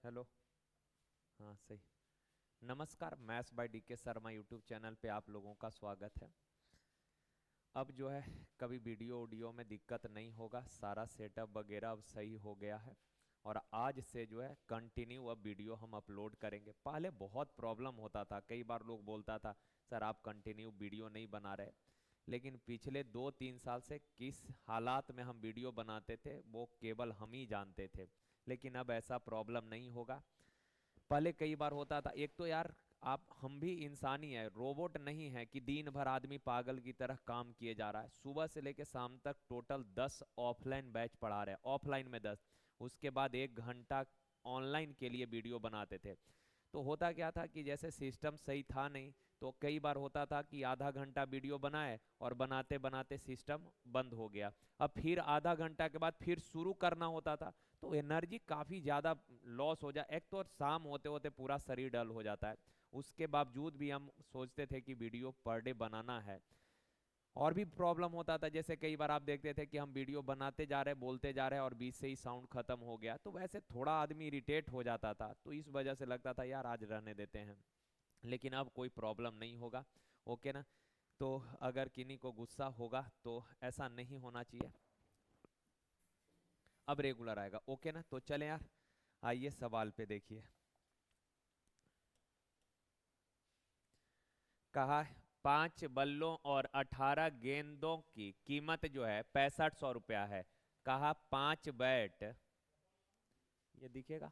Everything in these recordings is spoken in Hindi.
हेलो। हाँ सही। नमस्कार, maths by D K Sharma YouTube channel पे आप लोगों का स्वागत है। अब जो है कभी वीडियो ऑडियो में दिक्कत नहीं होगा, सारा सेटअप वगैरह अब सही हो गया है और आज से जो है कंटिन्यू अब वीडियो हम अपलोड करेंगे। पहले बहुत प्रॉब्लम होता था, कई बार लोग बोलता था सर आप कंटिन्यू वीडियो नहीं बना रहे, लेकिन पिछले 2-3 साल से किस हालात में हम वीडियो बनाते थे वो केवल हम ही जानते थे। लेकिन अब ऐसा प्रॉब्लम नहीं होगा। पहले कई बार होता था, एक तो यार आप हम भी इंसान ही है, रोबोट नहीं है कि दिन भर आदमी पागल की तरह काम किए जा रहा है। सुबह से लेकर शाम तक टोटल 10 ऑफलाइन बैच पढ़ा रहे हैं, ऑफलाइन में 10, उसके बाद 1 घंटा ऑनलाइन के लिए वीडियो बनाते थे। तो होता क्या था कि जैसे सिस्टम सही था नहीं, तो कई बार होता था कि आधा घंटा वीडियो बनाए और बनाते बनाते सिस्टम बंद हो गया। अब फिर आधा घंटा के बाद फिर शुरू करना होता था, तो एनर्जी काफ़ी ज़्यादा लॉस हो जाए। एक तो शाम होते होते पूरा शरीर डल हो जाता है। उसके बावजूद भी हम सोचते थे कि वीडियो पर डे बनाना है। और भी प्रॉब्लम होता था, जैसे कई बार आप देखते थे कि हम वीडियो बनाते जा रहे बोलते जा रहे हैं और बीच से ही साउंड खत्म हो गया, तो वैसे थोड़ा आदमी इरिटेट हो जाता था। तो इस वजह से लगता था यार आज रहने देते हैं। लेकिन अब कोई प्रॉब्लम नहीं होगा। ओके ना? तो अगर किन्हीं को गुस्सा होगा तो ऐसा नहीं होना चाहिए, अब रेगुलर आएगा। ओके ना? तो चले यार, आइए सवाल पे देखिए। कहा है 5 बल्लों और 18 गेंदों की कीमत जो है 6500 रुपया है। कहा 5 बैट, ये दिखेगा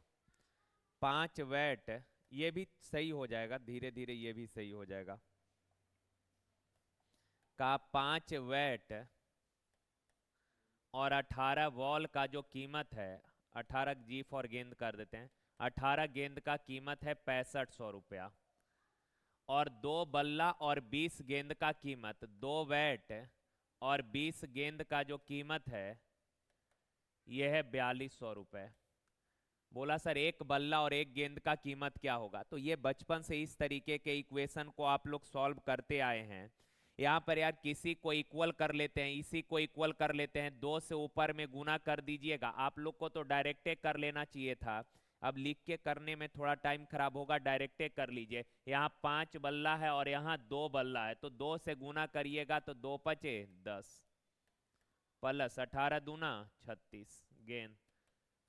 5 बैट, ये भी सही हो जाएगा, धीरे धीरे ये भी सही हो जाएगा। कहा 5 बैट और 18 बॉल का जो कीमत है, 18 जी फॉर गेंद कर देते हैं, 18 गेंद का कीमत है 6500 रुपया। और 2 बल्ला और 20 गेंद का कीमत, 2 बैट और 20 गेंद का जो कीमत है यह है 4200 रुपये। बोला सर एक बल्ला और एक गेंद का कीमत क्या होगा? तो ये बचपन से इस तरीके के इक्वेशन को आप लोग सॉल्व करते आए हैं। यहाँ पर यार किसी को इक्वल कर लेते हैं, इसी को इक्वल कर लेते हैं, 2 से ऊपर में गुना कर दीजिएगा। आप लोग को तो डायरेक्टे कर लेना चाहिए था, अब लिख के करने में थोड़ा टाइम खराब होगा, डायरेक्टे कर लीजिए। यहाँ 5 बल्ला है और यहाँ 2 बल्ला है, तो 2 से गुना करिएगा तो 2 × 5 = 10 प्लस 18 × 2 = 36 गेंद।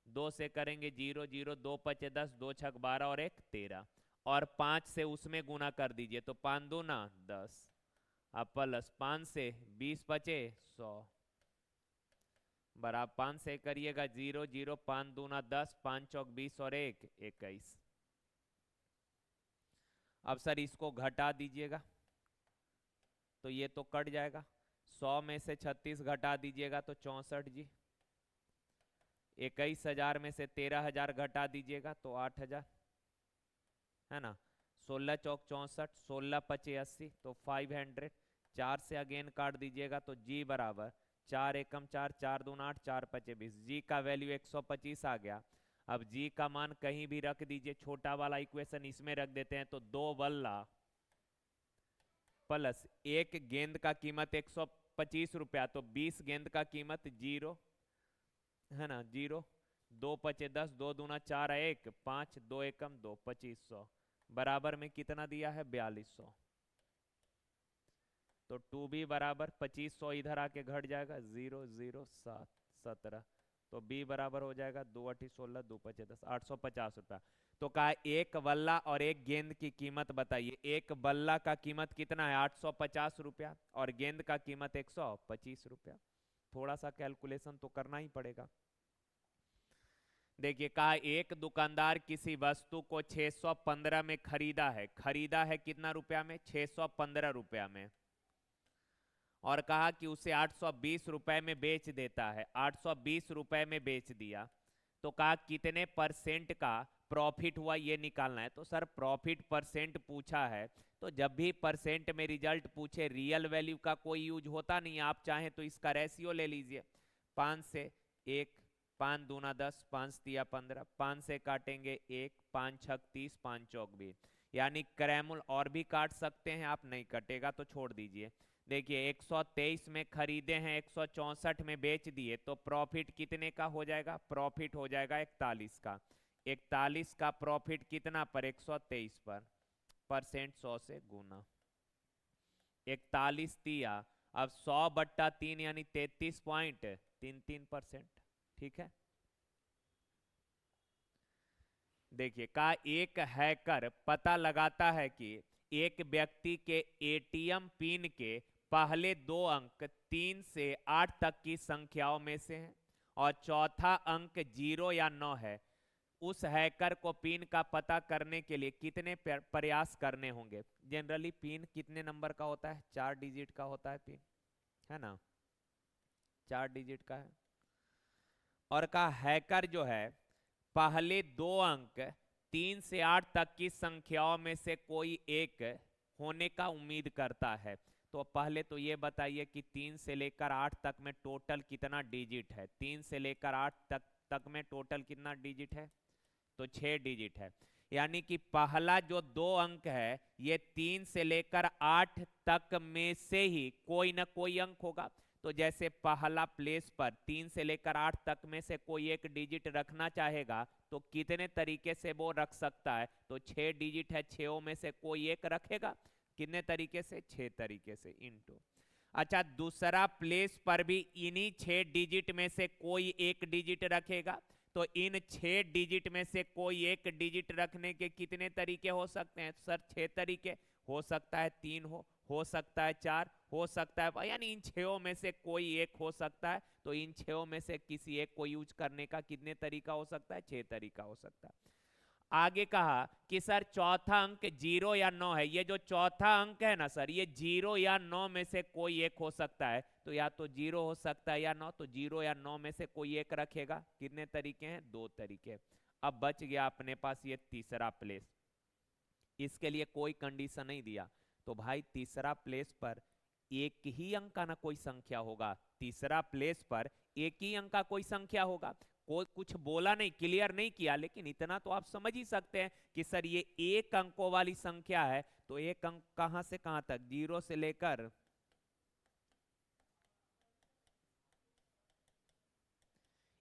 2 से करेंगे 0 0, 2 × 5 = 10, 2 × 6 = 12 और 1 = 13, और 5 से उसमें गुना कर दीजिए तो 5 × 2 = 10, अब प्लस 5 से 20 बचे 100, बराबर 5 से करिएगा 0 0, 5 2 = 10, 5 चौक 20 और 1 = 21। अब सर इसको घटा दीजिएगा तो ये तो कट जाएगा, 100 में से 36 घटा दीजिएगा तो 64 जी। 21,000 में से 13,000 घटा दीजिएगा तो 8,000, है ना? 16 चौक 64, 16 पचे 80 तो 500। 4 से अगेन काट दीजिएगा तो जी बराबर 4 एकम 4, 4 दूना 8, 4 पचे 20। जी का वैल्यू 125 आ गया। अब जी का मान कहीं भी रख दीजिए, छोटा वाला इक्वेशन इसमें रख देते हैं तो 2 बल्ला प्लस एक गेंद का कीमत 125 रुपया, तो 20 गेंद का कीमत 0, है ना? 0, 2 पचे 10, 2 दूना 4, 1 5, 2 एकम 2, 2500, बराबर में कितना दिया है? 4200। तो 2b बराबर 2500 इधर आके घट जाएगा, 0 0 7 17, तो b बराबर हो जाएगा 2 8 16, 2 पचे 10, 850 रुपया। तो कहा एक बल्ला और एक गेंद की कीमत बताइए। एक बल्ला का कीमत कितना है? 850 रुपया, और गेंद का कीमत 125 रुपया। थोड़ा सा कैलकुलेशन तो करना ही पड़ेगा। देखिए कहा एक दुकानदार किसी वस्तु को 615 में खरीदा है। खरीदा है कितना रुपया में? 615 रुपया में। और कहा कि उसे 820 रुपए में बेच देता है, 820 रुपए में बेच दिया। तो कहा कितने परसेंट का प्रॉफिट हुआ ये निकालना है। तो सर प्रॉफिट परसेंट पूछा है, तो जब भी परसेंट में रिजल्ट पूछे रियल वैल्यू का कोई यूज होता नहीं। आप चाहें तो इसका रेशियो ले लीजिए, 5 से 1, 5 दूना 10, 5 तिया 15, 5 से काटेंगे 1, 5 छक 30, 5 चौक 20, यानी क्रैमुल और भी काट सकते हैं आप, नहीं कटेगा तो छोड़ दीजिए। देखिए 123 में खरीदे हैं, 164 में बेच दिए, तो प्रॉफिट कितने का हो जाएगा? प्रॉफिट हो जाएगा 41 का। 41 का प्रॉफिट कितना पर 123 पर, परसेंट 100 से गुना 41 दिया। अब 100/3 यानी 33.33%। ठीक है, देखिए कहा एक हैकर पता लगाता है कि एक व्यक्ति के एटीएम पिन के पहले 2 अंक 3 से 8 तक की संख्याओं में से हैं और चौथा अंक 0 या 9 है। उस हैकर को पिन का पता करने के लिए कितने प्रयास करने होंगे? जनरली पिन कितने नंबर का होता है? 4 डिजिट का होता है पिन, है ना, 4 डिजिट का है। और कहा हैकर जो है पहले 2 अंक 3 से 8 तक की संख्याओं में से कोई एक होने का उम्मीद करता है। तो पहले तो ये बताइए कि 3 से लेकर 8 तक में टोटल कितना डिजिट है? 3 से लेकर 8 तक में टोटल कितना डिजिट है? तो 6 डिजिट है। यानी कि पहला जो 2 अंक है ये 3 से लेकर 8 तक में से ही कोई ना कोई अंक होगा। तो जैसे पहला प्लेस पर 3 से लेकर 8 तक में से कोई एक डिजिट रखना चाहेगा तो कितने तरीके से वो रख सकता है? तो 6 डिजिट है, 6 में से कोई एक रखेगा। कितने तरीके से? 6 तरीके से इनटू। अच्छा, दूसरा प्लेस पर भी इन्हीं 6 डिजिट में से कोई एक डिजिट रखेगा। तो इन 6 डिजिट में से कोई एक डिजिट रखने के कितने तरीके हो सकते हैं? सर 6 तरीके हो सकता है, 3 हो सकता है 4, हो सकता है, यानी इन 6 में से कोई एक हो सकता है। तो इन 6 में से किसी एक को यूज करने का कितने तरीका हो सकता है? 6 तरीका हो सकता है। आगे कहा कि सर चौथा अंक 0 या 9 है। ये जो चौथा अंक है ना सर, ये 0 या 9 में से कोई एक हो सकता है। तो या तो 0 हो सकता है या 9, तो 0 या 9 में से कोई एक रखेगा। कितने तरीके हैं? 2 तरीके। अब बच गया अपने पास ये तीसरा प्लेस। इसके लिए कोई कंडीशन नहीं दिया, तो भाई तीसरा प्लेस पर एक ही अंक का ना कोई संख्या होगा। तीसरा प्लेस पर एक ही अंक का कोई संख्या होगा। कोई कुछ बोला नहीं, क्लियर नहीं किया, लेकिन इतना तो आप समझ ही सकते हैं कि सर ये एक अंकों वाली संख्या है। तो एक अंक कहां से कहां तक? 0 से लेकर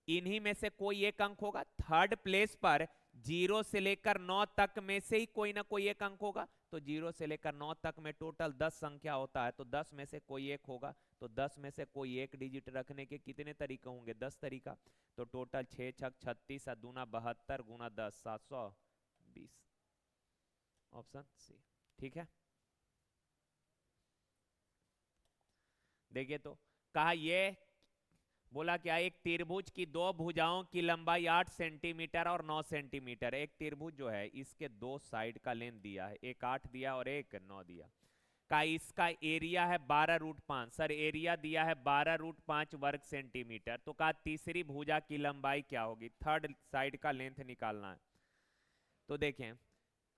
इन्हीं में से कोई एक अंक होगा। थर्ड प्लेस पर 0 से लेकर 9 तक में से ही कोई ना कोई एक अंक होगा। तो 0 से लेकर 9 तक में टोटल 10 संख्या होता है, तो 10 में से कोई एक होगा। तो 10 में से कोई एक डिजिट रखने के कितने तरीके होंगे? 10 तरीका। तो टोटल 6 छक 36 दूना 72 गुना 10 720। Option C. ठीक है, देखिए तो कहा ये बोला क्या? एक त्रिभुज की 2 भुजाओं की लंबाई 8 सेंटीमीटर और 9 सेंटीमीटर। एक त्रिभुज जो है इसके 2 साइड का लेंथ दिया है, एक 8 दिया और एक 9 दिया। का इसका एरिया है 12√5। सर एरिया दिया है 12√5 वर्ग सेंटीमीटर। तो कहा तीसरी भुजा की लंबाई क्या होगी? थर्ड साइड का लेंथ निकालना है। तो देखें,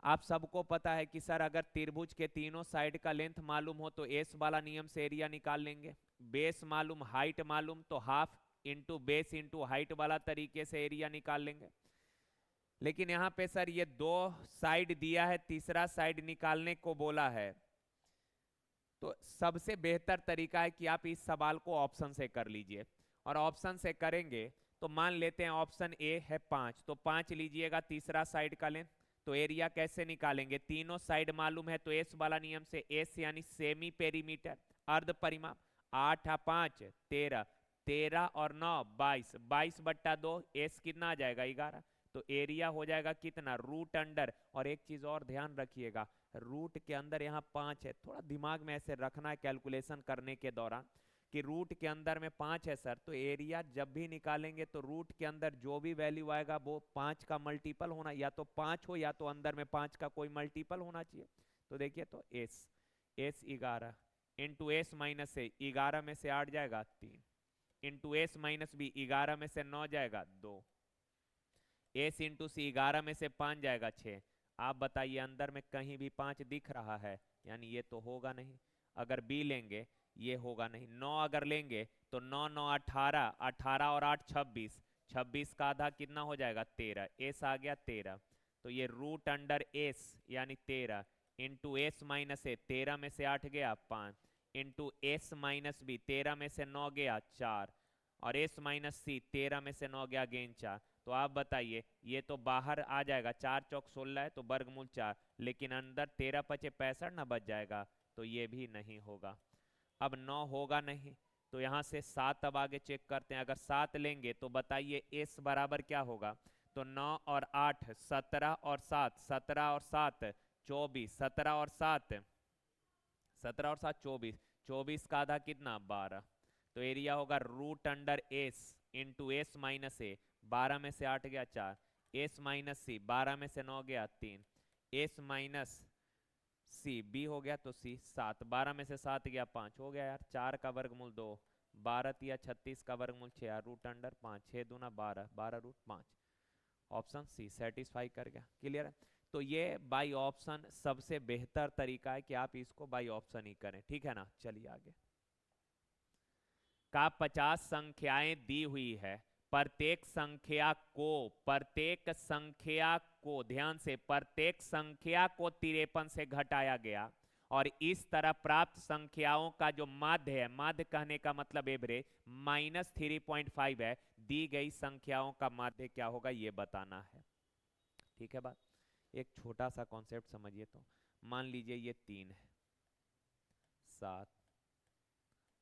आप सबको पता है कि सर अगर त्रिभुज के तीनों साइड का लेंथ मालूम हो तो एस वाला नियम से एरिया निकाल लेंगे। बेस मालूम, हाइट मालूम, तो half into base into height वाला तरीके से एरिया निकाल लेंगे। लेकिन यहाँ पे सर ये 2 साइड दिया है, तीसरा साइड निकालने को बोला है। तो सबसे बेहतर तरीका है कि आप इस सवाल को ऑप्शन से कर लीजिए। और ऑप्शन से करेंगे तो मान लेते हैं ऑप्शन ए है 5, तो 5 लीजिएगा तीसरा साइड का लेंथ। तो एरिया कैसे निकालेंगे? तीनों साइड मालूम है, तो एस वाला नियम से एस यानी सेमी पेरीमीटर, अर्ध परिमाप। 8 5 13, 13 और 9 22, 22/2 एस कितना आ जाएगा? 11। तो एरिया हो जाएगा कितना? Root under. और एक चीज और ध्यान रखिएगा, रूट के अंदर यहाँ 5 है। थोड़ा दिमाग में ऐसे रखना है कैलकुलेशन करने के दौरान कि रूट के अंदर में 5 है सर, तो एरिया जब भी निकालेंगे तो रूट के अंदर जो भी वैल्यू आएगा वो 5 का मल्टीपल होना, या तो 5 हो या तो अंदर में 5 का कोई मल्टीपल होना चाहिए। तो देखिए तो एस 11 इंटू एस माइनस ए, 11 में से 8 जाएगा 3, इंटू एस माइनस बी, 11 में से 9 जाएगा 2, एस इंटू सी, 11 में से 5 जाएगा 6। आप बताइए अंदर में कहीं भी 5 दिख रहा है? यानी ये तो होगा नहीं। अगर बी लेंगे ये होगा नहीं। 9 अगर लेंगे तो 9 9 18, 18 और 8 26, 26 का आधा कितना हो जाएगा? 13, एस आ गया 13। तो ये रूट अंडर एस यानी 13 इंटू एस माइनस ए, 13 में से 8 गया 5, इंटू एस माइनस बी, 13 में से 9 गया 4, और एस माइनस सी, 13 में से 9 गया गेन 4। तो आप बताइए, ये तो बाहर आ जाएगा, 4 चौक 16 है तो वर्गमूल 4, लेकिन अंदर 13 पचे 65 ना बच जाएगा, तो ये भी नहीं होगा। अब 9 होगा नहीं, तो यहाँ से 7 अब आगे चेक करते हैं। अगर 7 लेंगे तो बताइए एस बराबर क्या होगा। तो 9 और 8 17 और 7 17 और 7 24, 17 और 7 17 और 7 24, 24 का आधा कितना 12। तो एरिया होगा root under S into S minus A, 12 में से 8 गया 4, एस माइनस सी 12 में से 9 गया 3, एस माइनस सी बी हो गया तो सी 7, 12 में से 7 गया 5 हो गया यार। 4 का वर्गमूल 2, 12 या 36 का वर्गमूल 6, रूट अंडर 5, 6 दूना 12, 12 रूट 5। ऑप्शन सी सेटिस्फाई कर गया। क्लियर है। तो ये बाई ऑप्शन सबसे बेहतर तरीका है कि आप इसको बाई ऑप्शन ही करें, ठीक है ना। चलिए आगे। का 50 संख्याएं दी हुई है, प्रत्येक संख्या को ध्यान से, प्रत्येक संख्या को 53 से घटाया गया, और इस तरह प्राप्त संख्याओं का जो माध्य है, माध्य कहने का मतलब एवरेज, -3.5 है। दी गई संख्याओं का माध्य क्या होगा ये बताना है। ठीक है बात। एक छोटा सा कॉन्सेप्ट समझिए। तो मान लीजिए ये 3 है, 7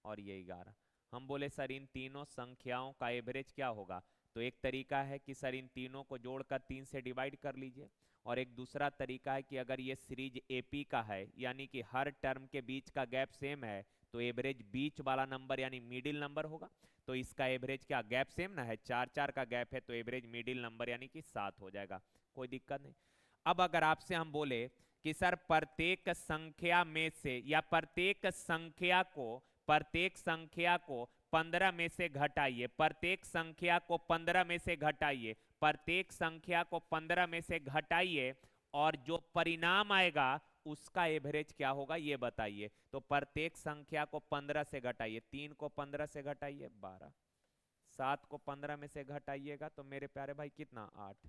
और ये 11। हम बोले सर इन तीनों संख्याओं का एवरेज क्या होगा। तो एक तरीका है कि सर इन तीनों को जोड़कर 3 से डिवाइड कर लीजिए, और एक दूसरा तरीका है कि अगर ये सीरीज एपी का है, यानी कि हर टर्म के बीच का गैप सेम है, तो एवरेज बीच वाला नंबर यानी मिडिल नंबर होगा। तो इसका एवरेज क्या, गैप सेम ना है, 4 4 का गैप है, तो एवरेज मिडिल नंबर यानी कि 7 हो जाएगा। कोई दिक्कत नहीं। अब अगर आपसे हम बोले कि सर प्रत्येक संख्या में से, या प्रत्येक संख्या को 15 में से घटाइए, प्रत्येक संख्या को 15 में से घटाइए, प्रत्येक संख्या को 15 में से घटाइए, और जो परिणाम आएगा उसका एवरेज क्या होगा ये बताइए। तो प्रत्येक संख्या को 15 से घटाइए, 3 को 15 से घटाइए 12, 7 को 15 में से घटाइएगा तो मेरे प्यारे भाई कितना 8,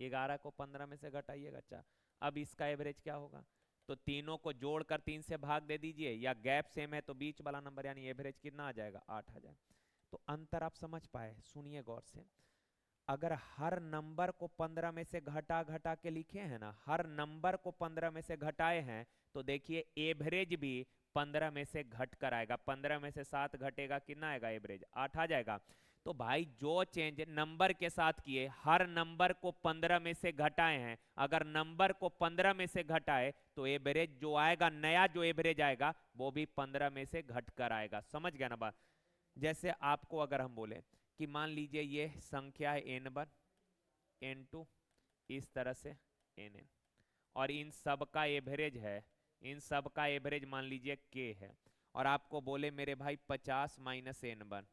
11 को 15 में से घटाइएगा 4। अब इसका एवरेज क्या होगा। तो तीनों को जोड़कर 3 से भाग दे दीजिए, या गैप सेम है तो बीच वाला नंबर यानी एवरेज कितना आ जाएगा 8 आ जाएगा। तो अंतर आप समझ पाए। सुनिए गौर से, अगर हर नंबर को 15 में से घटा घटा के लिखे हैं ना, हर नंबर को 15 में से घटाए हैं, तो देखिए एवरेज भी 15 में से घट कर आएगा। 15 में से 7 घटेगा कितना आएगा एवरेज 8 आ जाएगा। तो भाई जो चेंज नंबर के साथ किए, हर नंबर को 15 में से घटाए हैं, अगर नंबर को 15 में से घटाए तो एवरेज जो आएगा, नया जो एवरेज आएगा वो भी 15 में से घट कर आएगा। समझ गया ना बात। जैसे आपको अगर हम बोले कि मान लीजिए ये संख्या है n1 n2 इस तरह से nn, और इन सब का एवरेज है, इन सब का एवरेज मान लीजिए k है, और आपको बोले मेरे भाई 50 minus n1,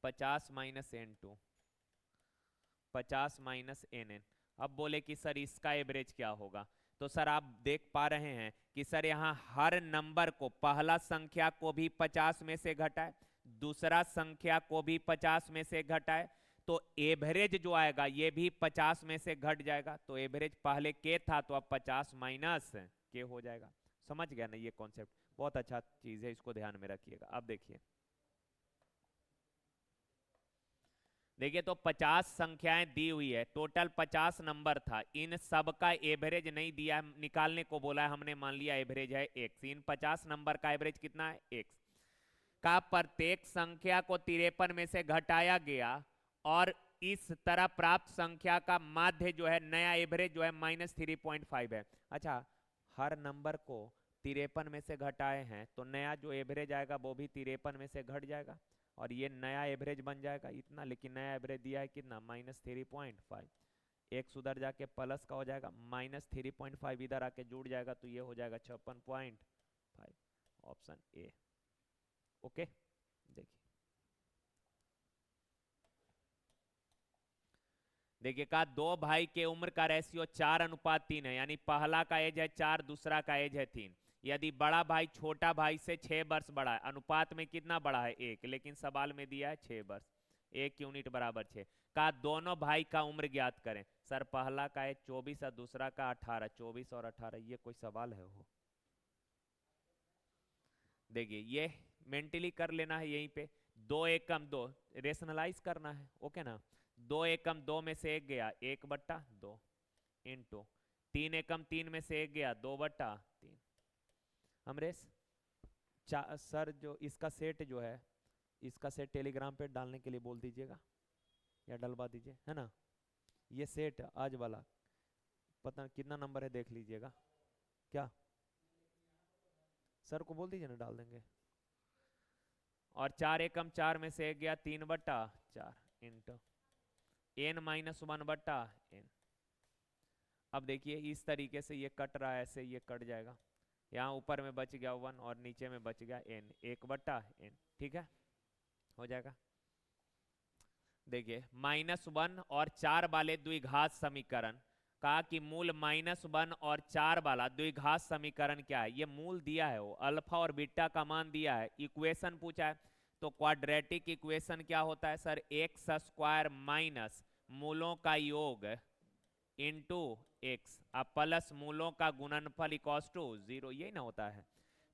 50 minus n2, 50 minus nn। अब बोले कि सर इसका एवरेज क्या होगा। तो सर आप देख पा रहे हैं कि सर यहाँ हर नंबर को, पहला संख्या को भी 50 में से घटाए, दूसरा संख्या को भी 50 में से घटाए, तो एवरेज जो आएगा ये भी 50 में से घट जाएगा। तो एवरेज पहले के था तो अब 50 माइनस के हो जाएगा। समझ गया ना ये कॉन्सेप्ट। बहुत अच्छा चीज है, इसको ध्यान में रखिएगा। अब देखिए, देखिए तो 50 संख्याएं दी हुई है, टोटल 50 नंबर था, इन सब का एवरेज नहीं दिया, निकालने को बोला है हमने, मान लिया एवरेज है x। इन 50 नंबर का एवरेज कितना है x। का प्रत्येक संख्या को 53 में से घटाया गया, और इस तरह प्राप्त संख्या का माध्य जो है, नया एवरेज जो है -3.5 है। अच्छा, हर नंबर को 53 में से घटाए हैं तो नया जो एवरेज आएगा वो भी 53 में से घट जाएगा, और ये नया एवरेज बन जाएगा इतना। लेकिन नया एवरेज दिया है कितना -3.5, एक उधर जाके प्लस का हो जाएगा, -3.5 इधर आके जुड़ जाएगा, तो ये हो जाएगा 56.5। Option A. ओके। देखिए, देखिए कहा दो भाई के उम्र का रेशियो 4:3 है, यानी पहला का एज है 4, दूसरा का एज है 3। यदि बड़ा भाई छोटा भाई से 6 वर्ष बड़ा है, अनुपात में कितना बड़ा है 1, लेकिन सवाल में दिया है 6 वर्ष, 1 यूनिट बराबर 6। कहा दोनों भाई का उम्र ज्ञात करें। सर पहला का है 24 और दूसरा का 18, 24 और 18, ये कोई सवाल है वो। देखिए ये मेंटली कर लेना है यहीं पे। दो एकम दो, रेशनलाइज करना है, ओके ना। दो एकम दो में से एक गया, 1/2 इंटू 3 एकम 3 में से एक गया, 2/3। अमरेश सर जो इसका सेट जो है, इसका सेट टेलीग्राम पे डालने के लिए बोल दीजिएगा या डलवा दीजिए, है ना। ये सेट आज वाला पता कितना नंबर है देख लीजिएगा। क्या सर को बोल दीजिए ना, डाल देंगे। और 4 एकम 4 में से एक गया, 3/4 इंटू n-1/n। अब देखिए इस तरीके से ये कट रहा है, ऐसे ये कट जाएगा। यहाँ ऊपर में बच गया 1 और नीचे में बच गया n, 1/n। ठीक है, हो जाएगा। देखिए -1 और 4 वाले द्विघात समीकरण, कहा कि मूल -1 और 4 वाला द्विघात समीकरण क्या है, ये मूल दिया है, वो अल्फा और बीटा का मान दिया है, इक्वेशन पूछा है। तो क्वाड्रेटिक इक्वेशन क्या होता है सर, एक्स स्क्वायर माइनस मूलों का योग इंटू एक्स अब प्लस मूलों का गुणनफल इक्वल्स टू 0, यही ना होता है।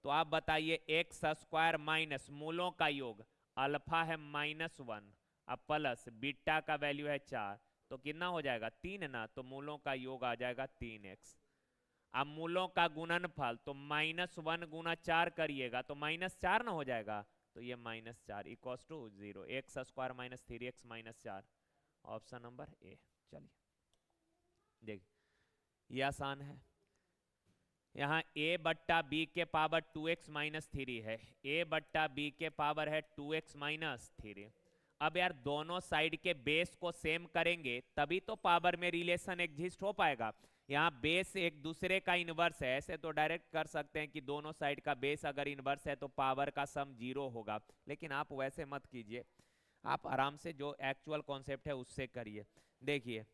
तो आप बताइए एक्स स्क्वायर माइनस मूलों का योग, अल्फा है -1 अब प्लस बीटा का वैल्यू है 4, तो कितना हो जाएगा 3 ना, तो मूलों का योग आ जाएगा 3x। अब मूलों का गुणनफल तो -1 गुना 4 करिएगा तो -4 ना हो जाएगा, तो ये -4 equals to 0, x square minus 3x -4, option number A. चलिए देख, ये आसान है। यहाँ a/b के पावर 2x - 3 है, a/b के पावर है 2x - 3। अब यार दोनों साइड के बेस को सेम करेंगे तभी तो पावर में रिलेशन एग्जिस्ट हो पाएगा। यहाँ बेस एक दूसरे का इनवर्स है, ऐसे तो डायरेक्ट कर सकते हैं कि दोनों साइड का बेस अगर इनवर्स है तो पावर का सम 0 होगा, लेकिन आप वैसे मत कीजिए, आप आराम से जो एक्चुअल कॉन्सेप्ट है उससे करिए। देखिए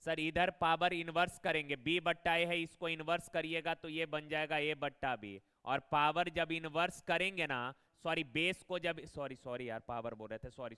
सर इधर पावर इनवर्स करेंगे, b/a है, इसको इनवर्स करिएगा तो ये बन जाएगा a/b, और पावर जब इनवर्स करेंगे ना, सॉरी बेस को जब, सॉरी यार पावर बोल रहे थे, सॉरी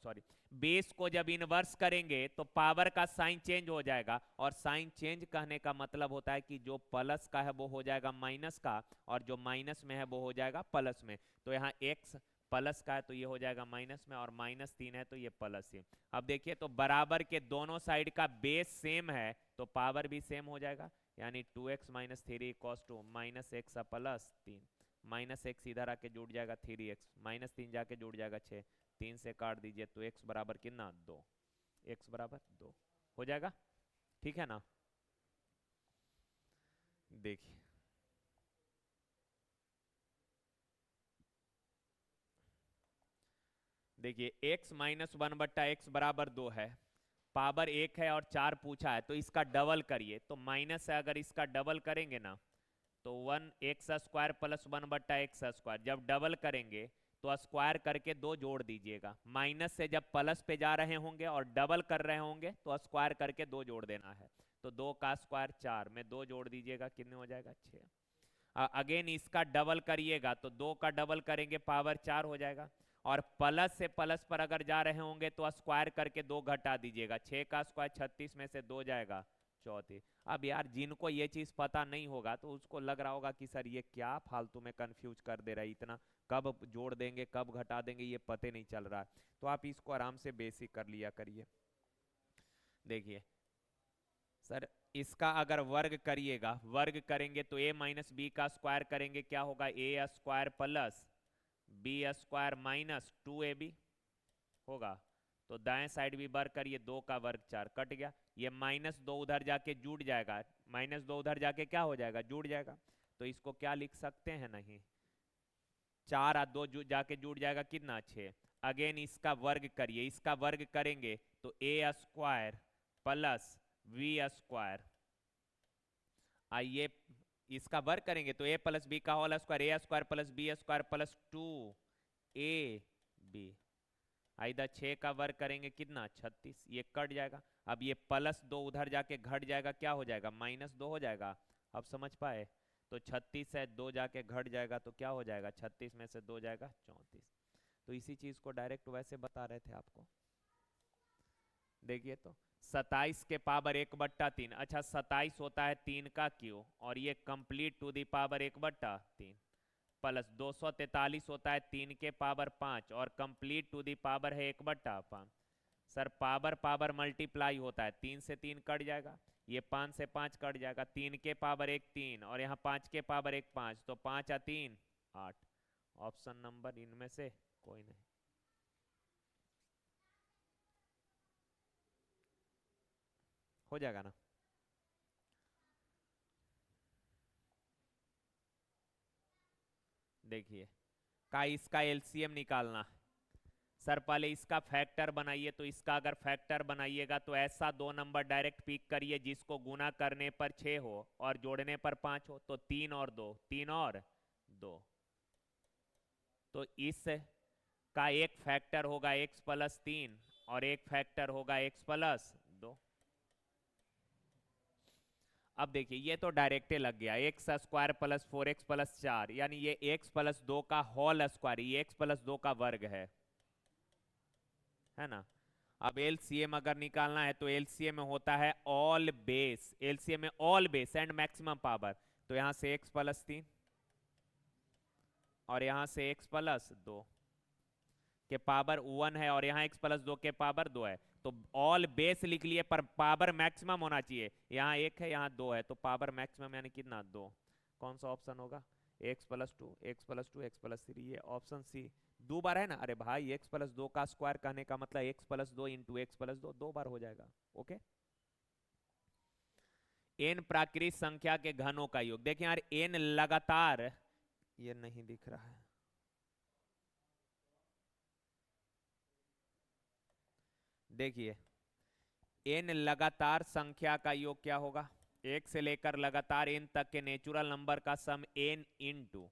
बेस को जब इनवर्स करेंगे तो पावर का साइन चेंज हो जाएगा, और साइन चेंज कहने का मतलब होता है कि जो प्लस का है वो हो जाएगा माइनस का, और जो माइनस में है वो हो जाएगा प्लस में। तो यहाँ x प्लस का है तो ये हो जाएगा माइनस में, और -3 है तो ये प्लस है। अब देखिए तो बराबर के दोनों साइड का बेस सेम है तो पावर भी सेम हो जाएगा, यानी 2x - 3 equals to -x + 3, -x इधर आके जुड़ जाएगा 3x, -3 जाके जुड़ जाएगा 6, 3 से काट दीजिए तो x बराबर कितना 2, x बराबर 2 हो जाएगा। ठीक है ना। देखिए देखिए x - 1/x बराबर 2 है, पावर 1 है और 4 पूछा है, तो इसका डबल करिए, तो माइनस है अगर इसका डबल करेंगे ना तो 1x² + 1/x², जब डबल करेंगे तो स्क्वायर करके 2 जोड़ दीजिएगा, माइनस से जब प्लस पे जा रहे होंगे और डबल कर रहे होंगे तो स्क्वायर करके 2 जोड़ देना है। तो 2 का स्क्वायर 4 में 2 जोड़ दीजिएगा, कितने हो जाएगा 6। अगेन इसका डबल करिएगा तो 2 का डबल करेंगे पावर 4 हो जाएगा, और प्लस से प्लस पर अगर जा रहे होंगे तो स्क्वायर करके 2 घटा दीजिएगा, 6 का स्क्वायर 36 में से 2 जाएगा 34। अब यार जिनको ये चीज पता नहीं होगा तो उसको लग रहा होगा कि सर ये क्या फालतू में कंफ्यूज कर दे रहा है, इतना कब जोड़ देंगे कब घटा देंगे ये पते नहीं चल रहा है। तो आप इसको आराम से बेसिक कर लिया करिए। देखिए सर इसका अगर वर्ग करिएगा, वर्ग करेंगे तो a - b का स्क्वायर करेंगे क्या होगा, a² + b² - 2ab होगा। तो दाएं साइड भी वर्ग करिए, 2 का वर्ग 4 कट गया, ये -2 उधर जाके जुड़ जाएगा, -2 उधर जाके क्या हो जाएगा जुड़ जाएगा, तो इसको क्या लिख सकते हैं, नहीं 4 और 2 जाके जुड़ जाएगा कितना 6। अगेन इसका वर्ग करिए, इसका वर्ग करेंगे तो a² + b², आइए इसका वर्ग करेंगे तो a + b का whole square, a² + b² + 2ab, इधर 6 का वर्ग करेंगे कितना 36, ये कट जाएगा। अब ये +2 उधर जाके घट जाएगा, क्या हो जाएगा -2 हो जाएगा। अब समझ पाए, तो 36 है 2 जाके घट जाएगा तो क्या हो जाएगा, 36 में से 2 जाएगा 34। तो इसी चीज को डायरेक्ट वैसे बता रहे थे आपको। देखिए तो 27 के पावर 1/3, अच्छा 27 होता है 3 का क्यूब, और ये complete to the power 1/3, plus 243 होता है 3 के पावर 5 और कंप्लीट टू दी पावर है 1/5। सर पावर पावर मल्टीप्लाई होता है, 3 से 3 कट जाएगा, ये 5 से 5 कट जाएगा, 3 के पावर 1 3 और यहाँ 5 के पावर 1 5, तो 5 या 3 8। ऑप्शन नंबर इनमें से कोई नहीं। हो जाएगा ना? देखिए का इसका एलसीएम निकालना है। सर पहले इसका फैक्टर बनाइए, तो इसका अगर फैक्टर बनाइएगा तो ऐसा दो नंबर डायरेक्ट पिक करिए जिसको गुना करने पर 6 हो और जोड़ने पर 5 हो, तो 3 और 2, 3 और 2। तो इस का एक फैक्टर होगा x प्लस 3 और एक फैक्टर होगा x प्लस 2। अब देखिए ये तो डायरेक्टे लग गया, x square plus 4x plus 4, यानी ये x प्लस 2 का होल स्क्वायर, ये x प्लस 2 का वर्ग है ना। अब एलसीएम अगर निकालना है तो एलसीएम में होता है ऑल बेस, एलसीएम में all base and maximum power, तो यहां से x प्लस 3 और यहां से x प्लस 2 के पावर 1 है और यहाँ x प्लस 2 के पावर 2 है, तो ऑल बेस लिख लिए पर पावर मैक्सिमम होना चाहिए। यहाँ 1 है यहाँ 2 है, तो पावर मैक्सिमम यानी कितना 2। कौन सा ऑप्शन होगा? x plus 2 x plus 2 x plus 3, ये ऑप्शन सी। 2 बार है ना? अरे भाई x प्लस 2 का स्क्वायर कहने का मतलब x plus 2 into x plus 2, 2 बार हो जाएगा। ओके। n प्राकृत संख्या के घनों का योग। देखिए यार n लगातार, ये नहीं दिख रहा है, देखिए n लगातार संख्या का योग क्या होगा? एक से लेकर लगातार n तक के नेचुरल नंबर का सम n इंटू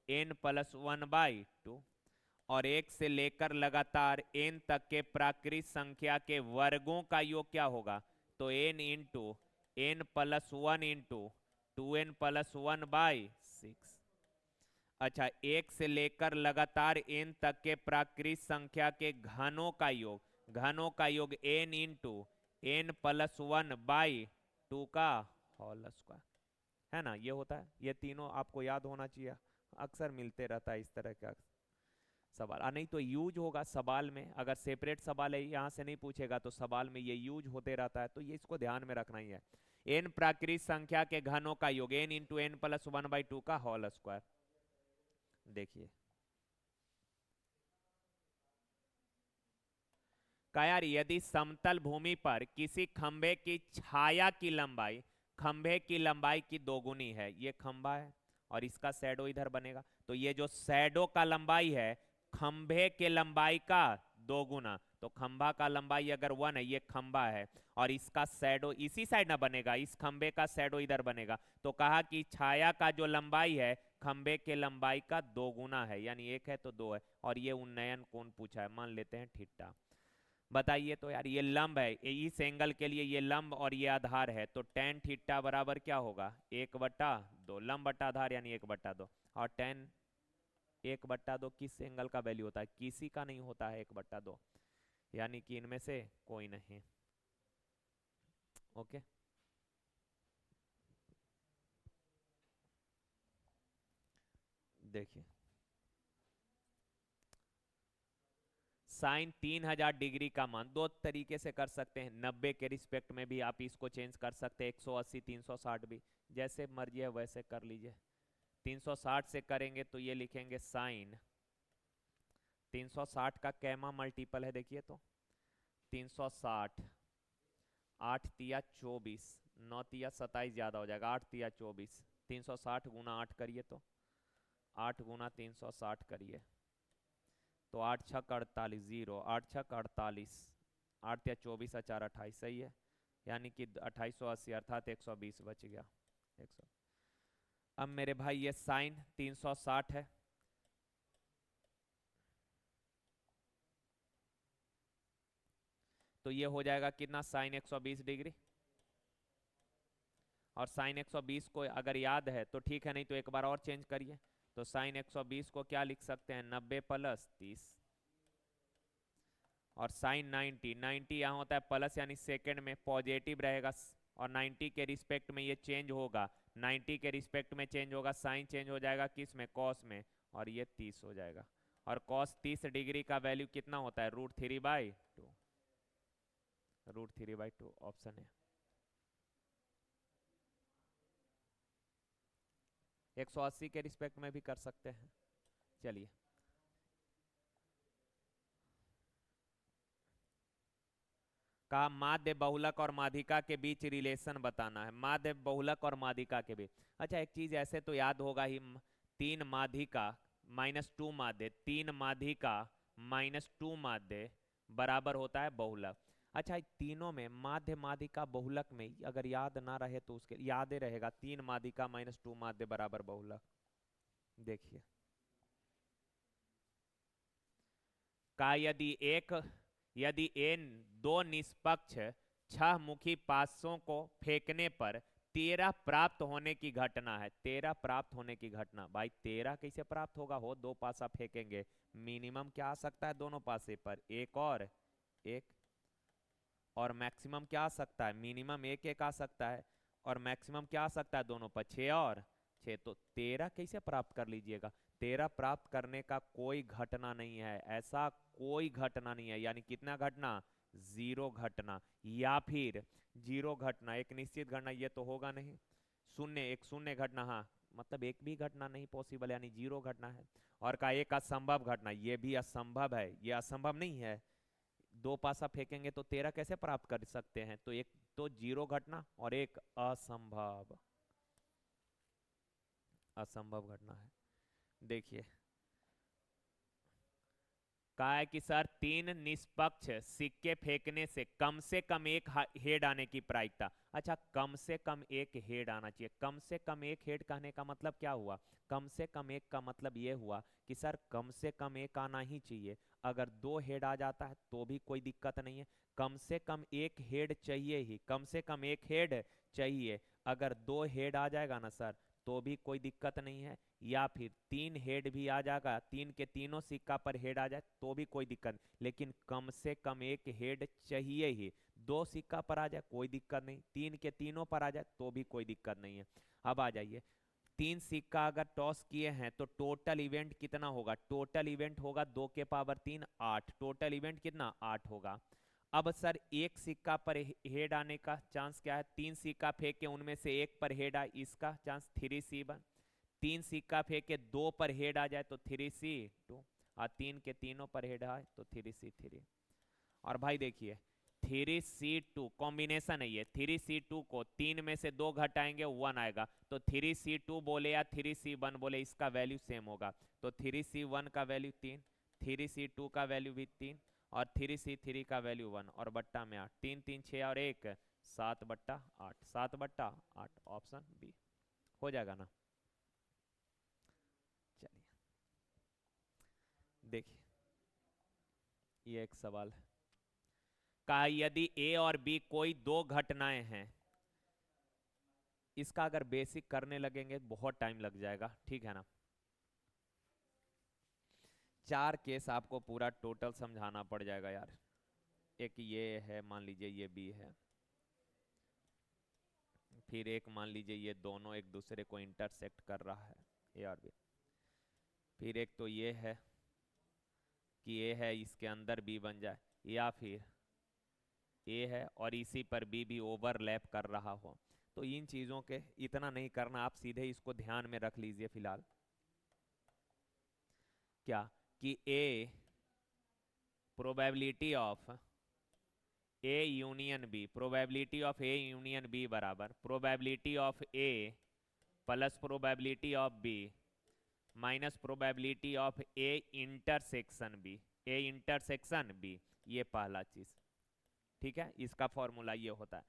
n प्लस 1/2 और एक से लेकर लगातार n तक के प्राकृत संख्या के वर्गों का योग क्या होगा? तो n into n plus 1 into 2n plus 1/6। अच्छा, एक से लेकर लगातार n तक के प्राकृत संख्या के घनों का योग, घनों का योग n इंटू n प्लस 1/2 का होल स्क्वायर, है ना। ये होता है, ये तीनों आपको याद होना चाहिए, अक्सर मिलते रहता है इस तरह का सवाल। नहीं तो यूज होगा सवाल में, अगर सेपरेट सवाल है यहाँ से नहीं पूछेगा तो सवाल में ये यूज होते रहता है, तो ये इसको ध्यान में रखना ही है। n प्राकृत संख्या के घनों का योग n इंटू n प्लस 1/2 का होल स्क्वायर। देखिए का यार यदि समतल भूमि पर किसी खंभे की छाया की लंबाई खंभे की लंबाई की दोगुनी है, ये खंभा है और इसका शैडो इधर बनेगा, तो ये जो शैडो का लंबाई है खंभे के लंबाई का दोगुना, तो खंभा का लंबाई अगर 1 है, ये खंभा है और इसका शैडो इसी साइड ना बनेगा, इस खंभे का शैडो इधर बनेगा, तो कहा कि छाया का जो लंबाई है खंभे के लंबाई का दोगुना है, यानी 1 है तो 2 है, और ये उन्नयन कोण पूछा है, मान लेते हैं थीटा। बताइए तो यार ये लंब है, इस एंगल के लिए ये लंब और ये आधार है, तो tan थीटा बराबर क्या होगा? 1/2, लंब बटा आधार यानी 1/2, और tan 1/2 किस एंगल का वैल्यू होता है? किसी का नहीं होता है 1/2, यानी कि इनमें से कोई नहीं। ओके, देखिए साइन 3000 डिग्री का मान दो तरीके से कर सकते हैं, 90 के रिस्पेक्ट में भी आप इसको चेंज कर सकते हैं, 180 360 भी, जैसे मर्जी है वैसे कर लीजिए। 360 से करेंगे तो ये लिखेंगे साइन 360 का कैमा मल्टीपल है, देखिए तो 360, 8 तिया 24, 9 तिया 27 ज्यादा हो जाएगा, 8 तिया 24, 360 गुना 8 करिए तो 8 गुना 360 करिए तो 8 छक 48, 0 8 छक 48, 8 या 24 4 28, सही है, यानी कि 2880 अर्थात 120 बच गया 100। अब मेरे भाई ये साइन 360 है, तो ये हो जाएगा कितना? साइन 120 डिग्री, और साइन 120 को अगर याद है तो ठीक है, नहीं तो एक बार और चेंज करिए, तो साइन 120 को क्या लिख सकते हैं? 90 प्लस 30, और साइन 90 यहाँ होता है प्लस, यानी सेकंड में पॉजिटिव रहेगा और 90 के रिस्पेक्ट में ये चेंज होगा, 90 के रिस्पेक्ट में चेंज होगा, साइन चेंज हो जाएगा किस में, कॉस में, और ये 30 हो जाएगा। और कॉस 30 डिग्री का वैल्यू कितना होता है, √3/2, √3/2 ऑप्शन है। 180 के रिस्पेक्ट में भी कर सकते हैं। चलिए, का माध्य बहुलक और माध्यिका के बीच रिलेशन बताना है, माध्य बहुलक और माध्यिका के बीच। अच्छा, एक चीज ऐसे तो याद होगा ही, 3 माध्यिका -2 माध्य, 3 माध्यिका -2 माध्य बराबर होता है बहुलक। अच्छा, तीनों में माध्य माध्यिका बहुलक में अगर याद ना रहे तो उसके याद रहेगा, 3 माध्यिका -2 माध्य बराबर बहुलक। देखिए, का यदि n दो निष्पक्ष 6 मुखी पासों को फेंकने पर 13 प्राप्त होने की घटना है, 13 प्राप्त होने की घटना। भाई 13 कैसे प्राप्त होगा हो, 2 पासा फेंकेंगे, मिनिमम क्या आ सकता है दोनों पासे पर, एक और मैक्सिमम क्या आ सकता है, मिनिमम एक आ सकता है, और मैक्सिमम क्या आ सकता है दोनों पर, 6 और 6। तो 13 कैसे प्राप्त कर लीजिएगा, 13 प्राप्त करने का कोई घटना नहीं है, ऐसा कोई घटना नहीं है, यानी कितना घटना, 0 घटना, या फिर 0 घटना, एक निश्चित घटना, ये तो होगा नहीं, एक शून्य घटना, हाँ मतलब एक भी घटना नहीं पॉसिबल, यानी 0 घटना है। और का एक असंभव घटना, ये भी असंभव है, ये असंभव नहीं है, 2 पासा फेंकेंगे तो 13 कैसे प्राप्त कर सकते हैं, तो एक तो 0 घटना और एक असंभव घटना है। देखिए, कहा है कि सर 3 निष्पक्ष सिक्के फेंकने से कम एक हेड आने की प्रायिकता। अच्छा, कम से कम एक हेड आना चाहिए, कम से कम एक हेड कहने का मतलब क्या हुआ, कम से कम एक का मतलब ये हुआ कि सर कम से कम एक आना ही चाहिए, अगर 2 हेड आ जाता है तो भी कोई दिक्कत नहीं है, कम से कम एक हेड चाहिए ही, कम से कम एक हेड चाहिए, अगर 2 हेड आ जाएगा ना सर तो भी कोई दिक्कत नहीं है, या फिर 3 हेड भी आ जाएगा, 3 के तीनों सिक्का पर हेड आ जाए तो भी कोई दिक्कत नहीं, लेकिन कम से कम एक हेड चाहिए ही, 2 सिक्का पर आ जाए कोई दिक्कत नहीं, 3 के तीनों पर आ जाए तो भी कोई दिक्कत नहीं है। अब आ जाइए, 3 सिक्का अगर टॉस किए हैं तो टोटल इवेंट कितना होगा, टोटल इवेंट होगा 2 के पावर 3 8, टोटल इवेंट कितना 8 होगा। अब सर एक सिक्का पर हेड आने का चांस क्या है, 3 सिक्का फेंक के उनमें से एक पर हेड आए, इसका चांस 3C1, 3 सिक्का फेंक के 2 पर हेड आ जाए तो 3C2, और 3 के तीनों पर हेड आए तो 3C3। और भाई देखिए 3C2 कॉम्बिनेशन है, ये 3C2 को 3 में से 2 घटाएंगे 1 आएगा, तो 3C2 बोले या 3C1 बोले इसका वैल्यू सेम होगा, तो 3C1 का वैल्यू 3, 3C2 का वैल्यू भी 3, और 3C3 का वैल्यू 1, और बट्टा में 8, 3 3 6 और 1 7/8, 7/8 ऑप्शन बी हो जाएगा ना। चलिए देखिए, ये एक सवाल है, कहा यदि ए और बी कोई 2 घटनाएं हैं, इसका अगर बेसिक करने लगेंगे बहुत टाइम लग जाएगा, ठीक है ना, 4 केस आपको पूरा टोटल समझाना पड़ जाएगा यार। एक ये है, मान लीजिए ये बी है, फिर एक मान लीजिए ये दोनों एक दूसरे को इंटरसेक्ट कर रहा है, ए और बी, फिर एक तो ये है कि ए है इसके अंदर बी बन जाए, या फिर ए है और इसी पर बी भी ओवरलैप कर रहा हो, तो इन चीजों के इतना नहीं करना, आप सीधे इसको ध्यान में रख लीजिए फिलहाल, क्या कि A probability of A union B, probability of A union B बराबर probability of A plus probability of B minus probability of A intersection B, A intersection B, ये पहला चीज, ठीक है, इसका फॉर्मूला ये होता है।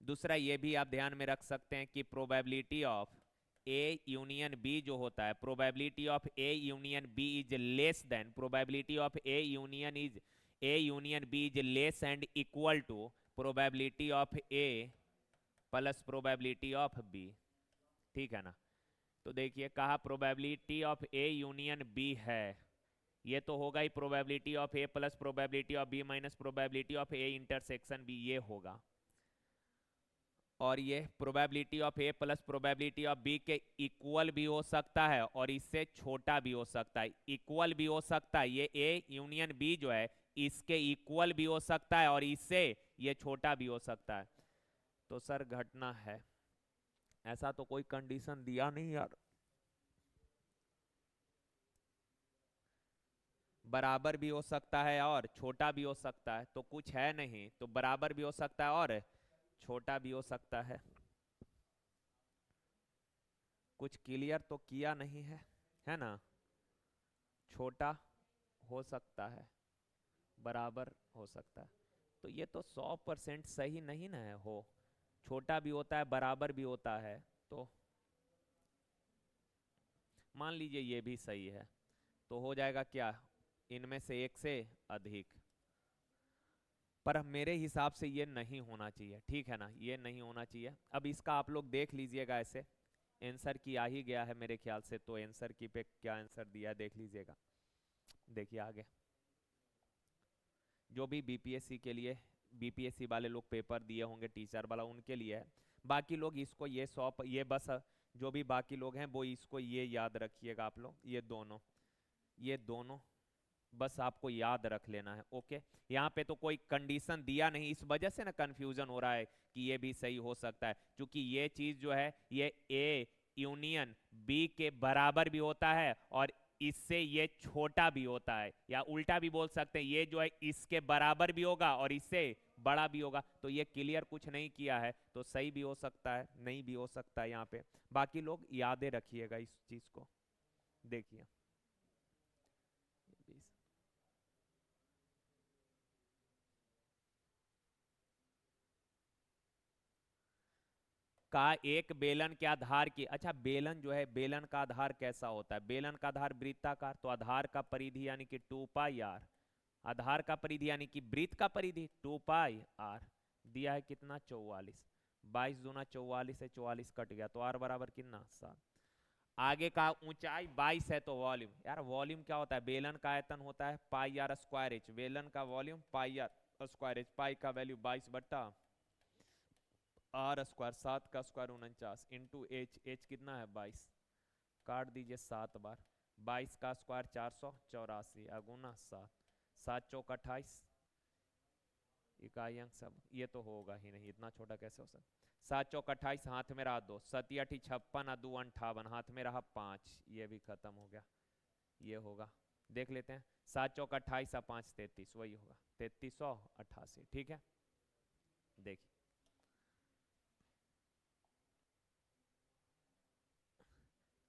दूसरा ये भी आप ध्यान में रख सकते हैं कि probability of A union B जो होता है, probability of A union B is less than probability of A union B is less and equal to probability of A plus probability of B, ठीक है ना। तो देखिए कहा probability of A union B है, ये तो होगा ही probability of A plus probability of B minus probability of A intersection B, ये होगा। और ये probability of A plus probability of B के इक्वल भी हो सकता है और इससे छोटा भी हो सकता है। इक्वल भी हो सकता है, ये ए यूनियन बी जो है इसके इक्वल भी हो सकता है और इससे ये छोटा भी हो सकता है। तो सर घटना है, ऐसा तो कोई कंडीशन दिया नहीं यार। बराबर भी हो सकता है और छोटा भी हो सकता है, तो कुछ है नहीं, तो बराबर भी हो सकता है और छोटा भी हो सकता है। कुछ क्लियर तो किया नहीं है ना। छोटा हो सकता है, बराबर हो सकता है, तो ये तो 100% सही नहीं ना है। हो छोटा भी होता है बराबर भी होता है, तो मान लीजिए ये भी सही है, तो हो जाएगा क्या, इनमें से एक से अधिक। पर मेरे हिसाब से ये नहीं होना चाहिए, ठीक है ना, ये नहीं होना चाहिए। अब इसका आप लोग देख लीजिएगा, ऐसे आंसर की आ ही गया है मेरे ख्याल से, तो आंसर की पे क्या आंसर दिया है देख लीजिएगा। देखिए आगे जो भी बीपीएससी के लिए, बीपीएससी वाले लोग पेपर दिए होंगे टीचर वाला, उनके लिए है। बाकी लोग इसको ये ये बस जो भी बाकी लोग हैं वो इसको ये याद रखिएगा आप लोग, ये दोनों बस आपको याद रख लेना है। ओके, यहाँ पे तो कोई कंडीशन दिया नहीं, इस वजह से ना कंफ्यूजन हो रहा है कि ये भी सही हो सकता है, क्योंकि ये चीज जो है ये ए यूनियन बी के बराबर भी होता है और इससे ये छोटा भी होता है, या उल्टा भी बोल सकते हैं, ये जो है इसके बराबर भी होगा और इससे बड़ा भी होगा। तो ये क्लियर कुछ नहीं किया है, तो सही भी हो सकता है नहीं भी हो सकता है यहाँ पे। बाकी लोग यादें रखिएगा इस चीज को। देखिए का एक बेलन के आधार की, अच्छा बेलन जो है, बेलन का आधार कैसा होता है, बेलन का आधार वृत्ताकार, तो आधार का परिधि यानी कि 2πr, आधार का परिधि यानी कि वृत्त का परिधि 2πr। दिया है कितना 44, 22 दूना 44 है, 44 कट गया तो आर बराबर कितना 7। आगे का ऊंचाई 22 है, तो वॉल्यूम, यार वॉल्यूम क्या होता है, बेलन का आयतन होता है πr²h, बेलन का वॉल्यूम πr²h, पाई का वैल्यू 22/r², 7 का स्क्वायर 49 इंटू एच कितना है 22, काट दीजिए 7 बार, 22 का स्क्वायर 484 अगुना 7, 7 × 4 = 28, इकाई अंक सब, ये तो होगा ही नहीं, इतना छोटा कैसे हो सकता। 7 × 4 = 28, हाथ में रहा 2, 7 × 8 = 56, 2 × 58, हाथ में रहा 5, ये भी खत्म हो गया, ये होगा, देख लेते हैं। 7 × 4 = 28, 5 = 33, वही होगा 3388, ठीक है। देखिए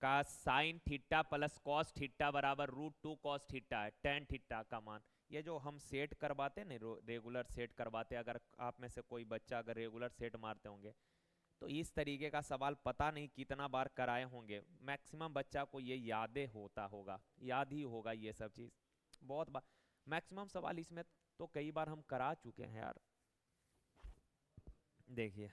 का sine theta plus cos theta बराबर √2 कॉस थीटा है, टेन थीटा का मान। ये जो हम सेट करवाते हैं ना, रेगुलर सेट करवाते हैं, अगर आप में से कोई बच्चा अगर रेगुलर सेट मारते होंगे तो इस तरीके का सवाल पता नहीं कितना बार कराए होंगे, मैक्सिमम बच्चा को ये यादें होता होगा, याद ही होगा ये सब चीज बहुत बार, मैक्सिमम सवाल इसमें तो कई बार हम करा चुके हैं यार। देखिए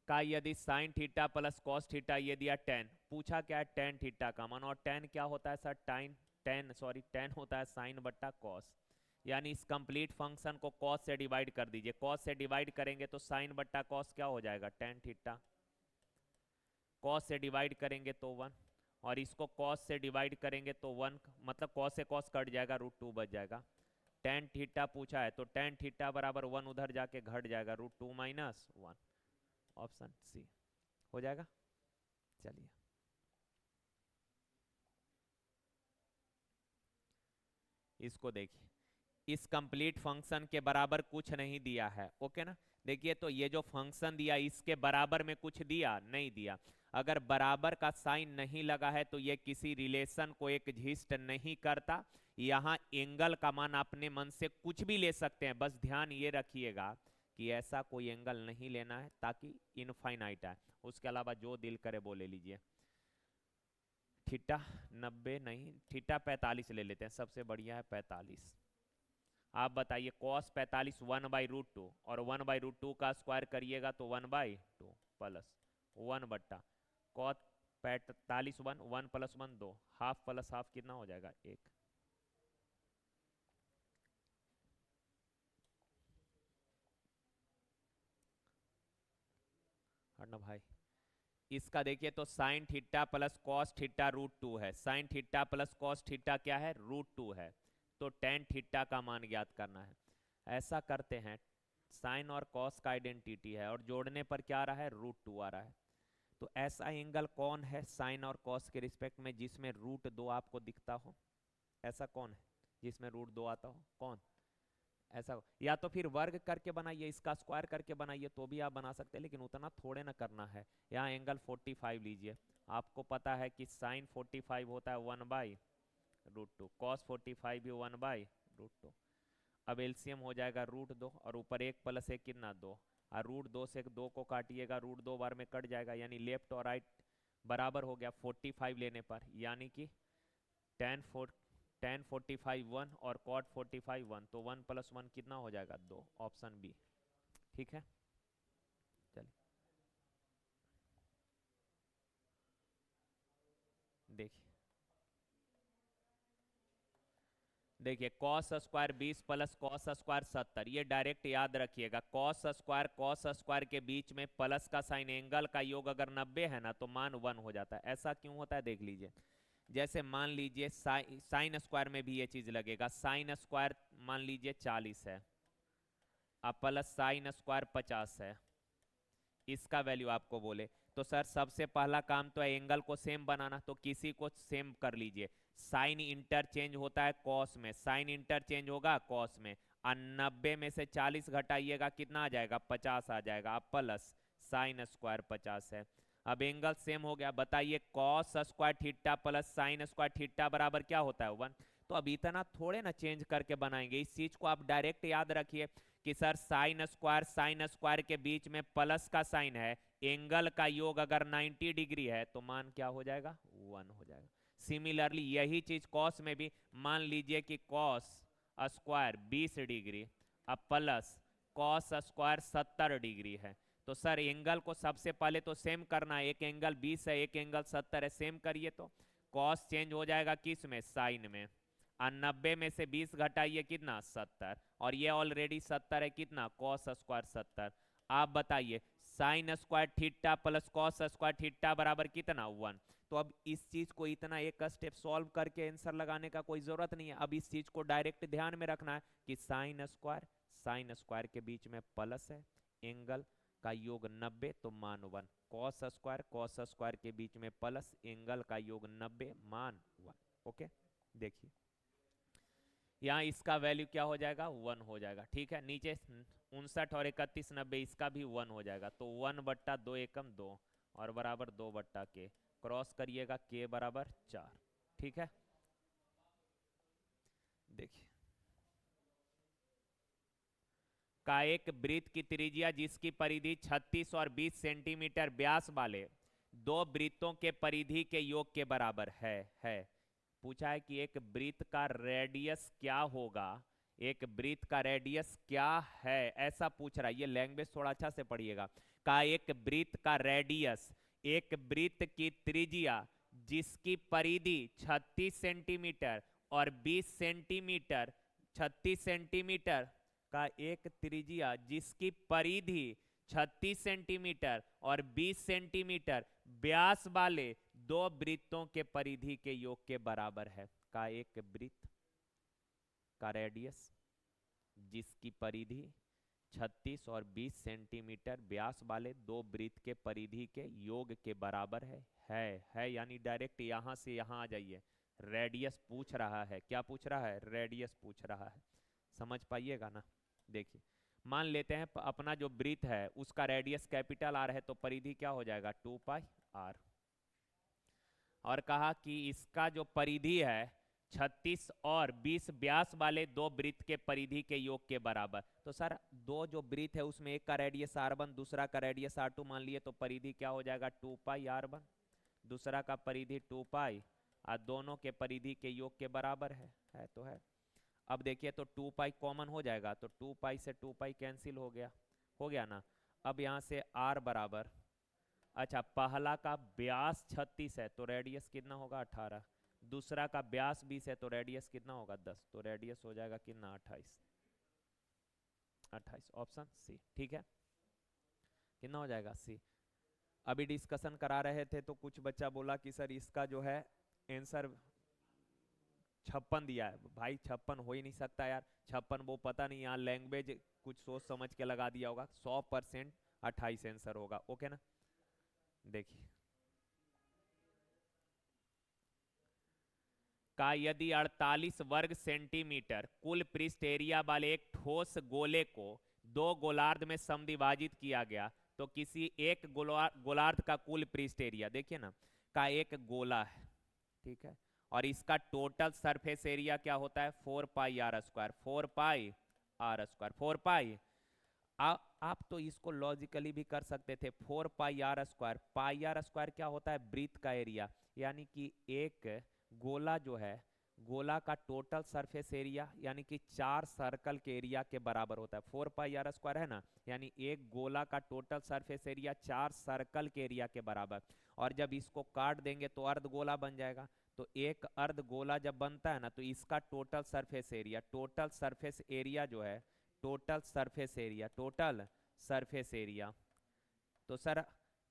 का यदि sine theta plus cos theta ये दिया 10, पूछा क्या है टेन थीटा का मान, और टेन क्या होता है सर, टेन होता है साइन बट्टा कॉस, यानी इस कंप्लीट फंक्शन को कॉस से डिवाइड कर दीजिए, कॉस से डिवाइड करेंगे तो साइन बट्टा कॉस क्या हो जाएगा टेन थीटा, कॉस से डिवाइड करेंगे तो 1, और इसको कॉस से डिवाइड करेंगे तो 1, मतलब कॉस से कॉस कट जाएगा, √2 बच जाएगा। टेन थीटा पूछा है तो टेन थीटा बराबर 1 उधर जाके घट जाएगा, √2 - 1, ऑप्शन सी हो जाएगा। चलिए इसको देखिए, इस कंप्लीट फंक्शन के बराबर कुछ नहीं दिया है, ओके ना। देखिए तो ये जो फंक्शन दिया इसके बराबर में कुछ दिया नहीं दिया, अगर बराबर का साइन नहीं लगा है तो ये किसी रिलेशन को एग्जिस्ट नहीं करता। यहाँ एंगल का मान अपने मन से कुछ भी ले सकते हैं, बस ध्यान ये रखिएगा कि ऐसा कोई एंगल नहीं लेना है ताकि इनफाइनाइट आए, उसके अलावा जो दिल करे वो ले लीजिए। थीटा 90 नहीं, थीटा 45 ले लेते हैं, सबसे बढ़िया है 45। आप बताइए कॉस 45 1/√2, और 1/√2 का स्क्वायर करिएगा तो 1/2 प्लस 1 बट्टा कॉस 45 1, 1 + 1 2, हाफ प्लस हाफ कितना हो जाएगा 1। अर्णव भाई, इसका देखिए तो sine theta plus cos theta √2 है, sine theta plus cos theta क्या है, √2 है, तो टेन थीटा का मान ज्ञात करना है। ऐसा करते हैं, साइन और कॉस का आइडेंटिटी है और जोड़ने पर क्या आ रहा है, √2 आ रहा है। तो ऐसा एंगल कौन है साइन और कॉस के रिस्पेक्ट में जिसमें √2 आपको दिखता हो, ऐसा कौन है जिसमें √2 आता हो, कौन ऐसा? या तो फिर वर्ग करके बनाइए, इसका स्क्वायर करके बनाइए तो भी आप बना सकते हैं, लेकिन उतना थोड़े ना करना है। यहाँ एंगल 45 लीजिए, आपको पता है कि साइन 45 होता है 1/√2, कॉस 45 भी 1/√2। अब एलसीएम हो जाएगा √2 और ऊपर 1 + 1 कितना 2, और √2 से 2 को काटिएगा, √2 बार में कट जाएगा, यानी लेफ्ट और राइट बराबर हो गया 45 लेने पर, यानी कि tan 45 1 और cot 45 1, तो 1 + 1 कितना हो जाएगा 2, ऑप्शन बी। ठीक है, चलिए देखिए, देखिए cos square 20 plus cos square 70, ये डायरेक्ट याद रखिएगा, कॉस स्क्वायर के बीच में प्लस का साइन, एंगल का योग अगर 90 है ना तो मान 1 हो जाता है। ऐसा क्यों होता है देख लीजिए, जैसे मान लीजिए साइन स्क्वायर में भी ये चीज लगेगा, साइन स्क्वायर मान लीजिए 40 है, अब प्लस साइन स्क्वायर 50 है, इसका वैल्यू आपको बोले तो सर सबसे पहला काम तो है एंगल को सेम बनाना, तो किसी को सेम कर लीजिए। साइन इंटरचेंज होता है कॉस में, साइन इंटरचेंज होगा कॉस में, और 90 में से 40 घटाइएगा कितना आ जाएगा, 50 आ जाएगा, अब प्लस साइन स्क्वायर 50 है। अब एंगल सेम हो गया, बताइए cos square theta plus sine square theta बराबर क्या होता है 1। तो अब इतना थोड़े ना चेंज करके बनाएंगे, इस चीज को आप डायरेक्ट याद रखिए कि सर साइन स्क्वायर के बीच में प्लस का साइन है, एंगल का योग अगर 90 डिग्री है तो मान क्या हो जाएगा 1 हो जाएगा। सिमिलरली यही चीज कॉस में भी, मान लीजिए कि कॉस स्क्वायर 20 डिग्री अब प्लस कॉस स्क्वायर 70 डिग्री है, तो सर एंगल को सबसे पहले तो सेम करना है, एक एंगल 20 है एक एंगल 70 है, सेम करिए तो कॉस चेंज हो जाएगा किस में, साइन में, और 90 में से 20 घटाइए कितना 70, और ये ऑलरेडी 70 है कितना कॉस स्क्वायर 70। आप बताइए sine square theta plus cos square theta बराबर कितना 1। तो अब इस चीज को इतना एक स्टेप सॉल्व करके आंसर लगाने का कोई जरूरत नहीं है, अब इस चीज को डायरेक्ट ध्यान में रखना है कि साइन स्क्वायर के बीच में प्लस है, एंगल का योग 90 तो मान 1, कॉस स्क्वायर के बीच में प्लस, एंगल का योग 90 मान 1। ओके, देखिए यहाँ इसका वैल्यू क्या हो जाएगा 1 हो जाएगा। ठीक है, नीचे 59 और 31 90, इसका भी 1 हो जाएगा, तो 1/2 एकम 2 और बराबर 2/k, क्रॉस करिएगा k बराबर 4। ठीक है, देखिए का एक वृत्त की त्रिज्या जिसकी परिधि 36 और 20 सेंटीमीटर व्यास वाले दो वृत्तों के परिधि के योग के बराबर है। पूछा है कि एक वृत्त का रेडियस क्या होगा, एक वृत्त का रेडियस क्या है, ऐसा पूछ रहा है। ये लैंग्वेज थोड़ा अच्छा से पढ़िएगा, का एक वृत्त का रेडियस, एक वृत्त की त्रिज्या जिसकी परिधि 36 सेंटीमीटर और 20 सेंटीमीटर, 36 सेंटीमीटर का एक त्रिज्या जिसकी परिधि 36 सेंटीमीटर और 20 सेंटीमीटर व्यास वाले दो वृत्तों के परिधि के योग के बराबर है। का एक वृत्त का रेडियस जिसकी परिधि 36 और 20 सेंटीमीटर व्यास वाले दो वृत्त के परिधि के योग के बराबर है यानी डायरेक्ट यहां से यहां आ जाइए, रेडियस पूछ रहा है, क्या पूछ रहा है, रेडियस पूछ रहा है, समझ पाइएगा ना। देखिए मान लेते हैं अपना जो वृत्त है उसका रेडियस कैपिटल आर है, तो परिधि क्या हो जाएगा 2πr, और कहा कि इसका जो परिधि है 36 और 20 व्यास वाले दो वृत्त के परिधि के योग के बराबर। तो सर दो जो वृत्त है उसमें एक का रेडियस r1 दूसरा का रेडियस r2 मान लिए, तो परिधि क्या हो जाएगा 2πr1, दूसरा का परिधि 2π, और दोनों के परिधि के योग के बराबर है तो है। अब देखिए तो 2π कॉमन हो जाएगा, तो 2π से 2π कैंसिल हो गया ना। अब यहाँ से r बराबर, अच्छा पहला का व्यास 36 है तो रेडियस कितना होगा 18, दूसरा का व्यास 20 है तो रेडियस कितना होगा 10, तो रेडियस हो जाएगा कितना 28, ऑप्शन सी। ठीक है, कितना हो जाएगा सी। अभी डिस्कशन करा रहे थे तो कुछ बच्चा बोला कि सर इसका जो है आंसर 56 दिया है। भाई 56 हो ही नहीं सकता यार, 56 वो पता नहीं, यहाँ लैंग्वेज कुछ सोच समझ के लगा दिया होगा। 100% 28 आंसर होगा। ओके ना, देखिए का यदि 48 वर्ग सेंटीमीटर कुल पृष्ठ एरिया वाले एक ठोस गोले को दो गोलार्ध में समद्विभाजित किया गया तो किसी एक गोलार्ध का कुल पृष्ठ एरिया, देखिए ना, का एक गोला है, ठीक है, और इसका टोटल सरफेस एरिया क्या होता है 4 पाई r², 4 पाई r², 4 पाई। आप तो इसको लॉजिकली भी कर सकते थे, 4 पाई r²। पाई r² क्या होता है ब्रीथ का एरिया, यानी कि एक गोला जो है, गोला का टोटल सरफेस एरिया यानी कि 4 सर्कल के एरिया के बराबर होता है। 4 पाई r² है ना, यानी एक गोला का टोटल सरफेस एरिया 4 सर्कल के एरिया के बराबर। और जब इसको काट देंगे तो अर्ध गोला बन जाएगा। तो एक अर्ध गोला जब बनता है ना तो इसका total surface area, total surface area जो है, total surface area, total surface area, तो सर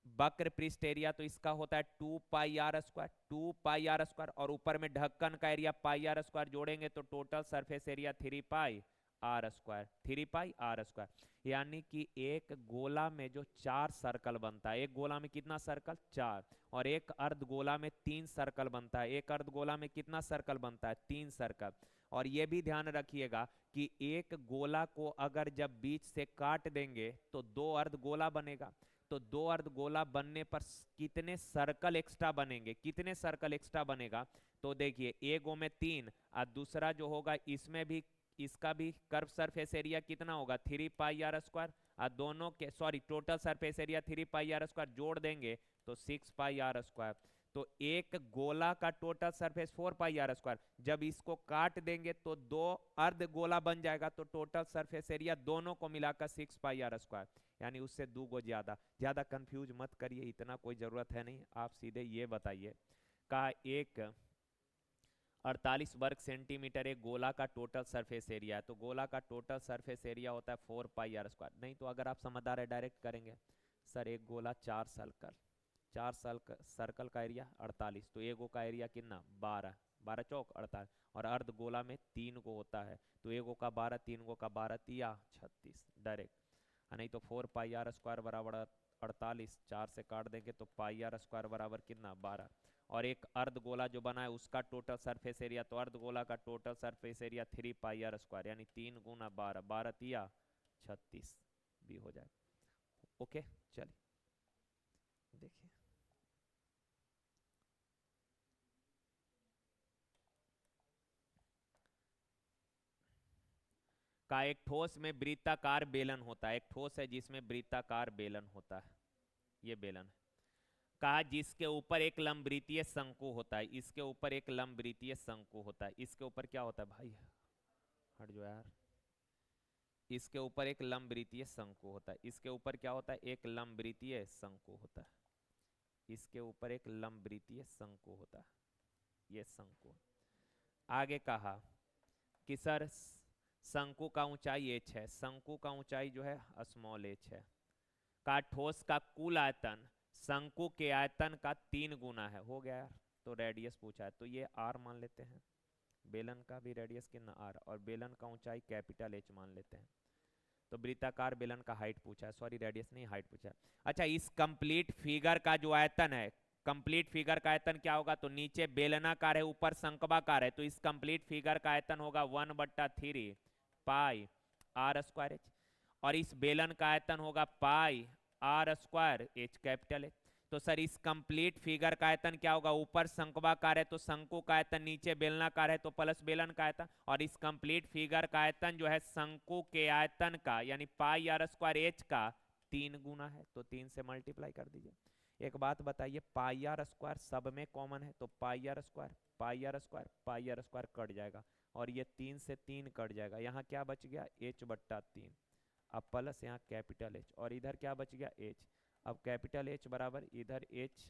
वक्र पृष्ठ एरिया तो इसका होता है 2 पाई r², 2 पाई r², और ऊपर में ढक्कन का एरिया पाई r² जोड़ेंगे तो टोटल सरफेस एरिया 3 पाई r², 3 पाई r²। यानी कि एक गोला में जो 4 सर्कल बनता है, एक गोला में कितना सर्कल 4, और एक अर्ध गोला में 3 सर्कल बनता है, एक अर्ध गोला में कितना सर्कल बनता है 3 सर्कल। और ये भी ध्यान रखिएगा कि एक गोला को अगर जब बीच से काट देंगे तो 2 अर्ध गोला बनेगा। तो 2 अर्ध गोला बनने पर कितने सर्कल एक्स्ट्रा बनेंगे, कितने सर्कल एक्स्ट्रा बनेगा, तो देखिए एगो में 3 और दूसरा जो होगा इसमें भी, इसका भी कर्व सरफेस एरिया कितना होगा 3 पाई r², और दोनों के सॉरी टोटल सरफेस एरिया 3 पाई r² जोड़ देंगे तो 6 पाई r²। तो एक गोला का टोटल सरफेस 4 पाई r², जब इसको काट देंगे तो 2 अर्ध गोला बन जाएगा, तो टोटल सरफेस एरिया दोनों को मिलाकर 6 पाई r², यानी उससे 2 गो ज्यादा। ज्यादा कंफ्यूज मत करिए, इतना कोई जरूरत है नहीं, आप सीधे ये बताइए का एक 48 वर्ग सेंटीमीटर एक गोला का टोटल सरफेस एरिया है, तो गोला का टोटल सरफेस एरिया होता है 4 पाई r²। नहीं तो अगर आप समझदार है डायरेक्ट करेंगे, सर एक गोला 4 सर्कल, 4 सर्कल का एरिया 48, तो एगो का एरिया कितना 12, 12 चौक 48, और अर्ध गोला में 3 को होता है, तो एगो का 12, 3 गो का 12 तिया 36 डायरेक्ट। नहीं तो 4 पाई r² बराबर 48, 4 से काट देंगे तो पाई r² बराबर कितना 12, और एक अर्ध गोला जो बना है उसका टोटल सरफेस एरिया, तो अर्ध गोला का टोटल सरफेस एरिया 3 पाई r², यानी 3 गुना 12, 12 तिया 36 भी हो जाए। ओके चलिए देखिए, का एक ठोस में वृत्ताकार बेलन होता है, एक ठोस है जिसमें वृत्ताकार बेलन होता है, ये बेलन है, का जिसके ऊपर एक लंबवृत्तीय शंकु होता है, इसके ऊपर एक लंबवृत्तीय शंकु होता है, इसके ऊपर क्या होता है भाई, हट जो यार, इसके ऊपर एक लंबवृत्तीय शंकु होता है, इसके ऊपर क्या होता है एक लंबवृत्तीय शंकु होता है, इसके ऊपर एक लंबवृत्तीय शंकु होता है, ये शंकु। आगे कहा कि सर शंकु का ऊंचाई h है, शंकु का ऊंचाई जो है स्मॉल h है, का ठोस का कुल आयतन शंकु के आयतन का 3 गुना है, हो गया यार। तो रेडियस पूछा है तो ये r मान लेते हैं, बेलन का भी रेडियस कितना r, और बेलन का ऊंचाई कैपिटल H मान लेते हैं। तो वृत्ताकार बेलन का हाइट पूछा है, सॉरी रेडियस नहीं हाइट पूछा है। अच्छा इस कंप्लीट फिगर का जो आयतन है, कंप्लीट फिगर का आयतन क्या होगा, तो नीचे बेलनाकार है ऊपर शंक्वाकार है, तो इस कंप्लीट फिगर का आयतन होगा 1/3 पाई r²h, और इस बेलन का आयतन होगा पाई r²h कैपिटल H। तो सर इस कंप्लीट फिगर का आयतन क्या होगा, ऊपर शंक्वाकार है तो शंकु का आयतन, नीचे बेलनाकार है तो प्लस बेलन का आयतन, और इस कंप्लीट फिगर का आयतन जो है शंकु के आयतन का यानी पाई r²h का 3 गुना है, तो 3 से मल्टीप्लाई कर दीजिए। एक बात बताइए पाई r² सब में कॉमन है, तो पाई r², पाई r² पाई r² कट जाएगा, और ये 3 से 3 कट जाएगा, यहाँ क्या बच गया h/3, अब प्लस यहाँ कैपिटल H, और इधर क्या बच गया h, अब कैपिटल H बराबर इधर h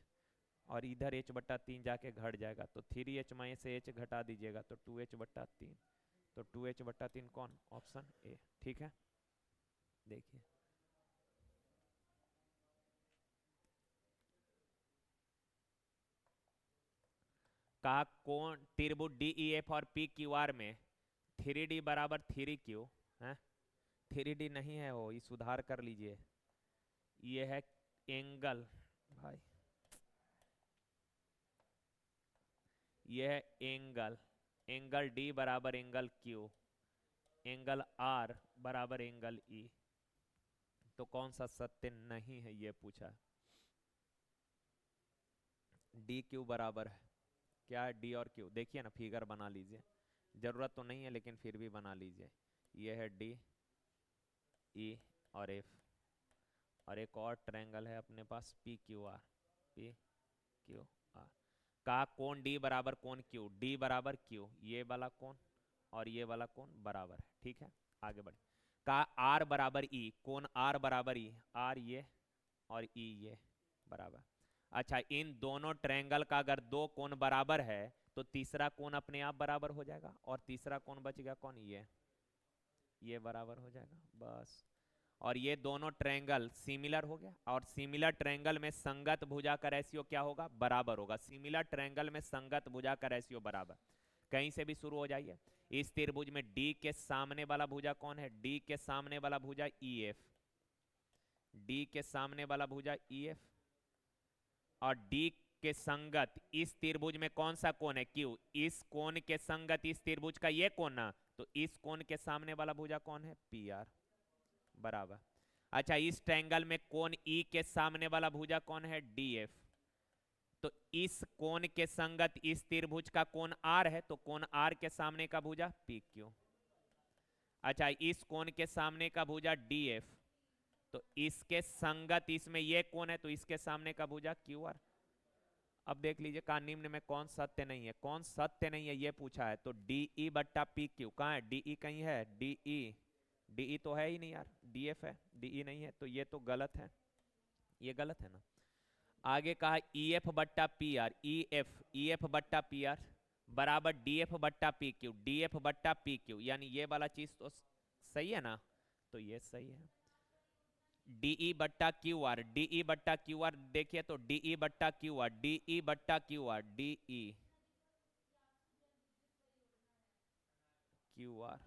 और इधर h/3 जाके घट जाएगा, तो 3h में से h घटा दीजिएगा तो 2h/3, तो 2h/3 कौन, ऑप्शन ए, ठीक है। देखिए कहा कौन त्रिभुज डी ई एफ और पी क्यू आर में 3D बराबर 3Q है। 3D नहीं है वो, ये सुधार कर लीजिए, ये है एंगल भाई, ये है एंगल, एंगल डी बराबर एंगल क्यू, एंगल आर बराबर एंगल ई। तो कौन सा सत्य नहीं है ये पूछा। डी क्यू बराबर है क्या है, डी और क्यू, देखिए ना फिगर बना लीजिए, जरूरत तो नहीं है लेकिन फिर भी बना लीजिए। ये है डी ई और एफ, और एक और ट्रायंगल है अपने पास P Q R, P Q R. का कोण डी बराबर कोण क्यू, डी बराबर क्यू, ये वाला कोण और ये वाला कोण बराबर है, ठीक है। आगे बढ़े, का आर बराबर ई, कोण आर बराबर ई, आर ये और ई ये बराबर। अच्छा, इन दोनों ट्रायंगल का अगर दो कोण बराबर है तो तीसरा कोण अपने आप बराबर हो जाएगा, और तीसरा कोण बच गया कौन, ये बराबर हो जाएगा बस। और ये दोनों ट्रायंगल सिमिलर हो गया, और सिमिलर ट्रायंगल में संगत भुजा का रेशियो क्या होगा, बराबर होगा। सिमिलर ट्रायंगल में संगत भुजा का रेशियो बराबर। कहीं से भी शुरू हो जाइए। इस त्रिभुज में डी के सामने वाला भुजा कौन है, डी के सामने वाला भुजा ई एफ, डी के सामने वाला भुजा ई एफ, और डी के संगत इस त्रिभुज में कौन सा कोण है, क्यू। इस कोण के संगत इस त्रिभुज का ये कोण ना, तो इस कोण के सामने वाला भुजा कौन है, पी आर बराबर। अच्छा, इस ट्रायंगल में कोण ई के सामने वाला भुजा कौन है, डी एफ। तो इस कोण के संगत इस त्रिभुज का कोण आर है, तो कोण आर के सामने का भुजा पी क्यू। अच्छा, इस कोण के सामने का भुजा डी एफ, तो इसके संगत इसमें ये कोण है, तो इसके सामने का भुजा क्यू आर। अब देख लीजिए का निम्न में कौन सत्य नहीं है, कौन सत्य नहीं है ये पूछा है। तो डी ई बट्टा पी क्यू कहाँ है, डी ई कहीं है, डी ई तो है ही नहीं यार, डी एफ है, डी ई नहीं है, तो ये तो गलत है, ये गलत है ना। आगे कहा ई एफ बट्टा पी आर, ई एफ बट्टा पी आर बराबर डी एफ बट्टा पी क्यू, डी एफ बट्टा पी क्यू, यानी ये वाला चीज तो सही है ना, तो ये सही है। डीई बट्टा क्यू आर, डीई बट्टा क्यू आर देखिए, तो डीई बट्टा क्यू आर, डीई बट्टा Q R, D E Q R,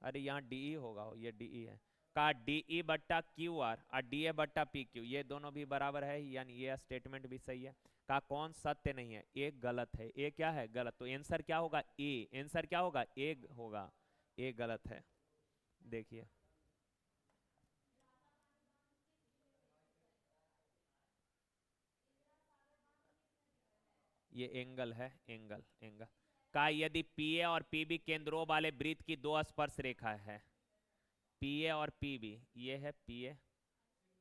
अरे यहाँ डीई होगा, ये डीई है। का डीई बट्टा क्यू आर और डी बट्टा पी क्यू, ये दोनों भी बराबर है, यानी ये स्टेटमेंट भी सही है। का कौन सत्य नहीं है, एक गलत है, ए क्या है, गलत। तो आंसर क्या होगा, ए, आंसर क्या होगा, ए होगा, ए गलत है। देखिए ये एंगल है, एंगल एंगल का यदि पी ए और पी बी केंद्रों वाले वृत्त की दो स्पर्श रेखा है, पी ए और पी बी, ये है पी ए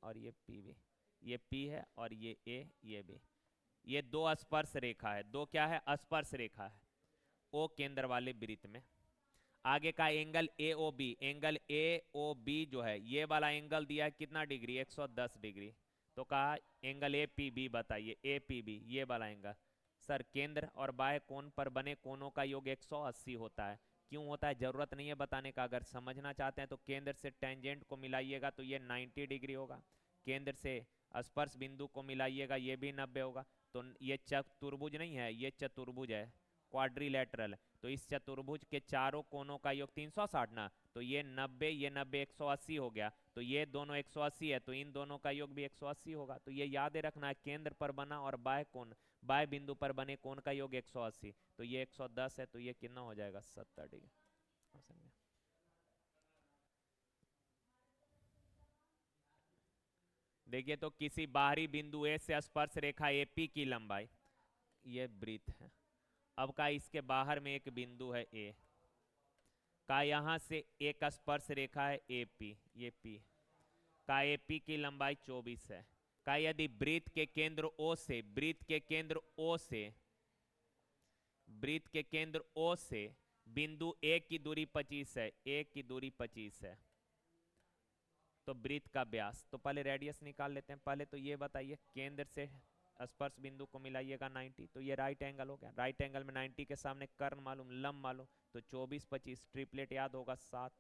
और ये पी बी, ये पी है और ये ए ये बी, ये दो स्पर्श रेखा है, दो क्या है, स्पर्श रेखा है ओ केंद्र वाले वृत्त में। आगे का angle A O B, angle A O B जो है ये वाला एंगल दिया है कितना डिग्री, 110 डिग्री। तो कहा एंगल ए पी बी बताइए, ए पी बी ये वाला एंगल। सर केंद्र और बाह्य कोण पर बने कोणों का योग 180 होता है। क्यों होता है जरूरत नहीं है बताने का, अगर समझना चाहते हैं तो केंद्र से टेंजेंट को मिलाइएगा तो ये 90 डिग्री होगा, केंद्र से स्पर्श बिंदु को मिलाइएगा ये भी 90 होगा। तो ये चतुर्भुज नहीं है, ये चतुर्भुज है, क्वाड्रिलेटरल। तो इस चतुर्भुज के चारों कोणों का योग 360 ना, तो ये 90, ये 90, 180 हो गया। तो ये दोनों 180 है, तो इन दोनों का योग भी 180 होगा। तो ये याद रखना है, केंद्र पर बना और बाह्य कोण, बाह्य बिंदु पर बने कोण का योग 180, तो ये 110 है, तो ये कितना हो जाएगा, 70 डिग्री। देखिए तो किसी बाहरी बिंदु ए से स्पर्श रेखा एपी की लंबाई, ये वृत्त है। अब का इसके बाहर में एक बिंदु है ए, का यहां से एक स्पर्श रेखा है एपी, ये पी का, एपी की लंबाई 24 है। का यदि वृत्त के केंद्र ओ से, वृत्त के केंद्र ओ से, वृत्त के केंद्र ओ से बिंदु ए की दूरी 25 है, ए की दूरी 25 है, तो वृत्त का व्यास, तो पहले रेडियस निकाल लेते हैं। पहले तो ये बताइए केंद्र से स्पर्श बिंदु को मिलाइएगा 90, तो ये राइट एंगल हो गया। राइट एंगल में 90 के सामने कर्ण मालूम, लंब मालूम, तो 24 25 ट्रिपलेट याद होगा 7,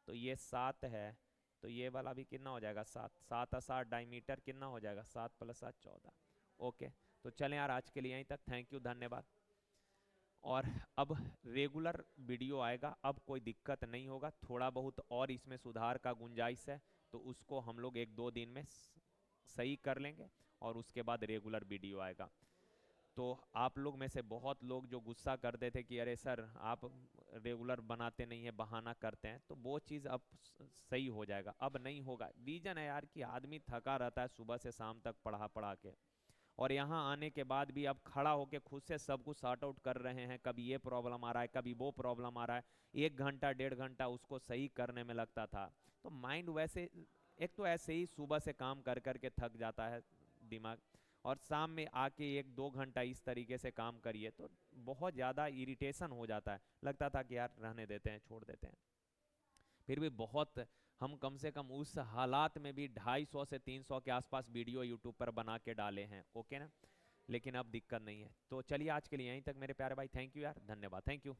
तो ये 7 है। तो ये वाला भी कितना हो जाएगा, 7, 7 और 7 डायमीटर कितना हो जाएगा, 7 + 7 14। ओके, तो चलें यार, आज के लिए यहीं तक। थैंक यू, धन्यवाद। और अब रेगुलर वीडियो आएगा, अब कोई दिक्कत नहीं होगा। थोड़ा बहुत और इसमें सुधार का गुंजाइश है, तो उसको हम लोग 1-2 दिन में सही कर लेंगे और उसके बाद रेगुलर वीडियो आएगा। तो आप लोग में से बहुत लोग जो गुस्सा करते थे कि अरे सर आप रेगुलर बनाते नहीं है, बहाना करते हैं, तो वो चीज़ अब सही हो जाएगा। अब नहीं होगा। रीजन है यार कि आदमी थका रहता है सुबह से शाम तक पढ़ा पढ़ा के, और यहाँ आने के बाद भी अब खड़ा होके खुद से सब कुछ सॉर्ट आउट कर रहे हैं। कभी ये प्रॉब्लम आ रहा है, कभी वो प्रॉब्लम आ रहा है, 1 घंटा 1.5 घंटा उसको सही करने में लगता था। तो माइंड वैसे, एक तो ऐसे ही सुबह से काम कर करके थक जाता है दिमाग, और शाम में आके 1-2 घंटा इस तरीके से काम करिए तो बहुत ज़्यादा इरिटेशन हो जाता है। लगता था कि यार रहने देते हैं, छोड़ देते हैं। फिर भी बहुत, हम कम से कम उस हालात में भी 250 से 300 के आसपास वीडियो यूट्यूब पर बना के डाले हैं, ओके ना। लेकिन अब दिक्कत नहीं है। तो चलिए आज के लिए यहीं तक मेरे प्यारे भाई। थैंक यू यार, धन्यवाद, थैंक यू।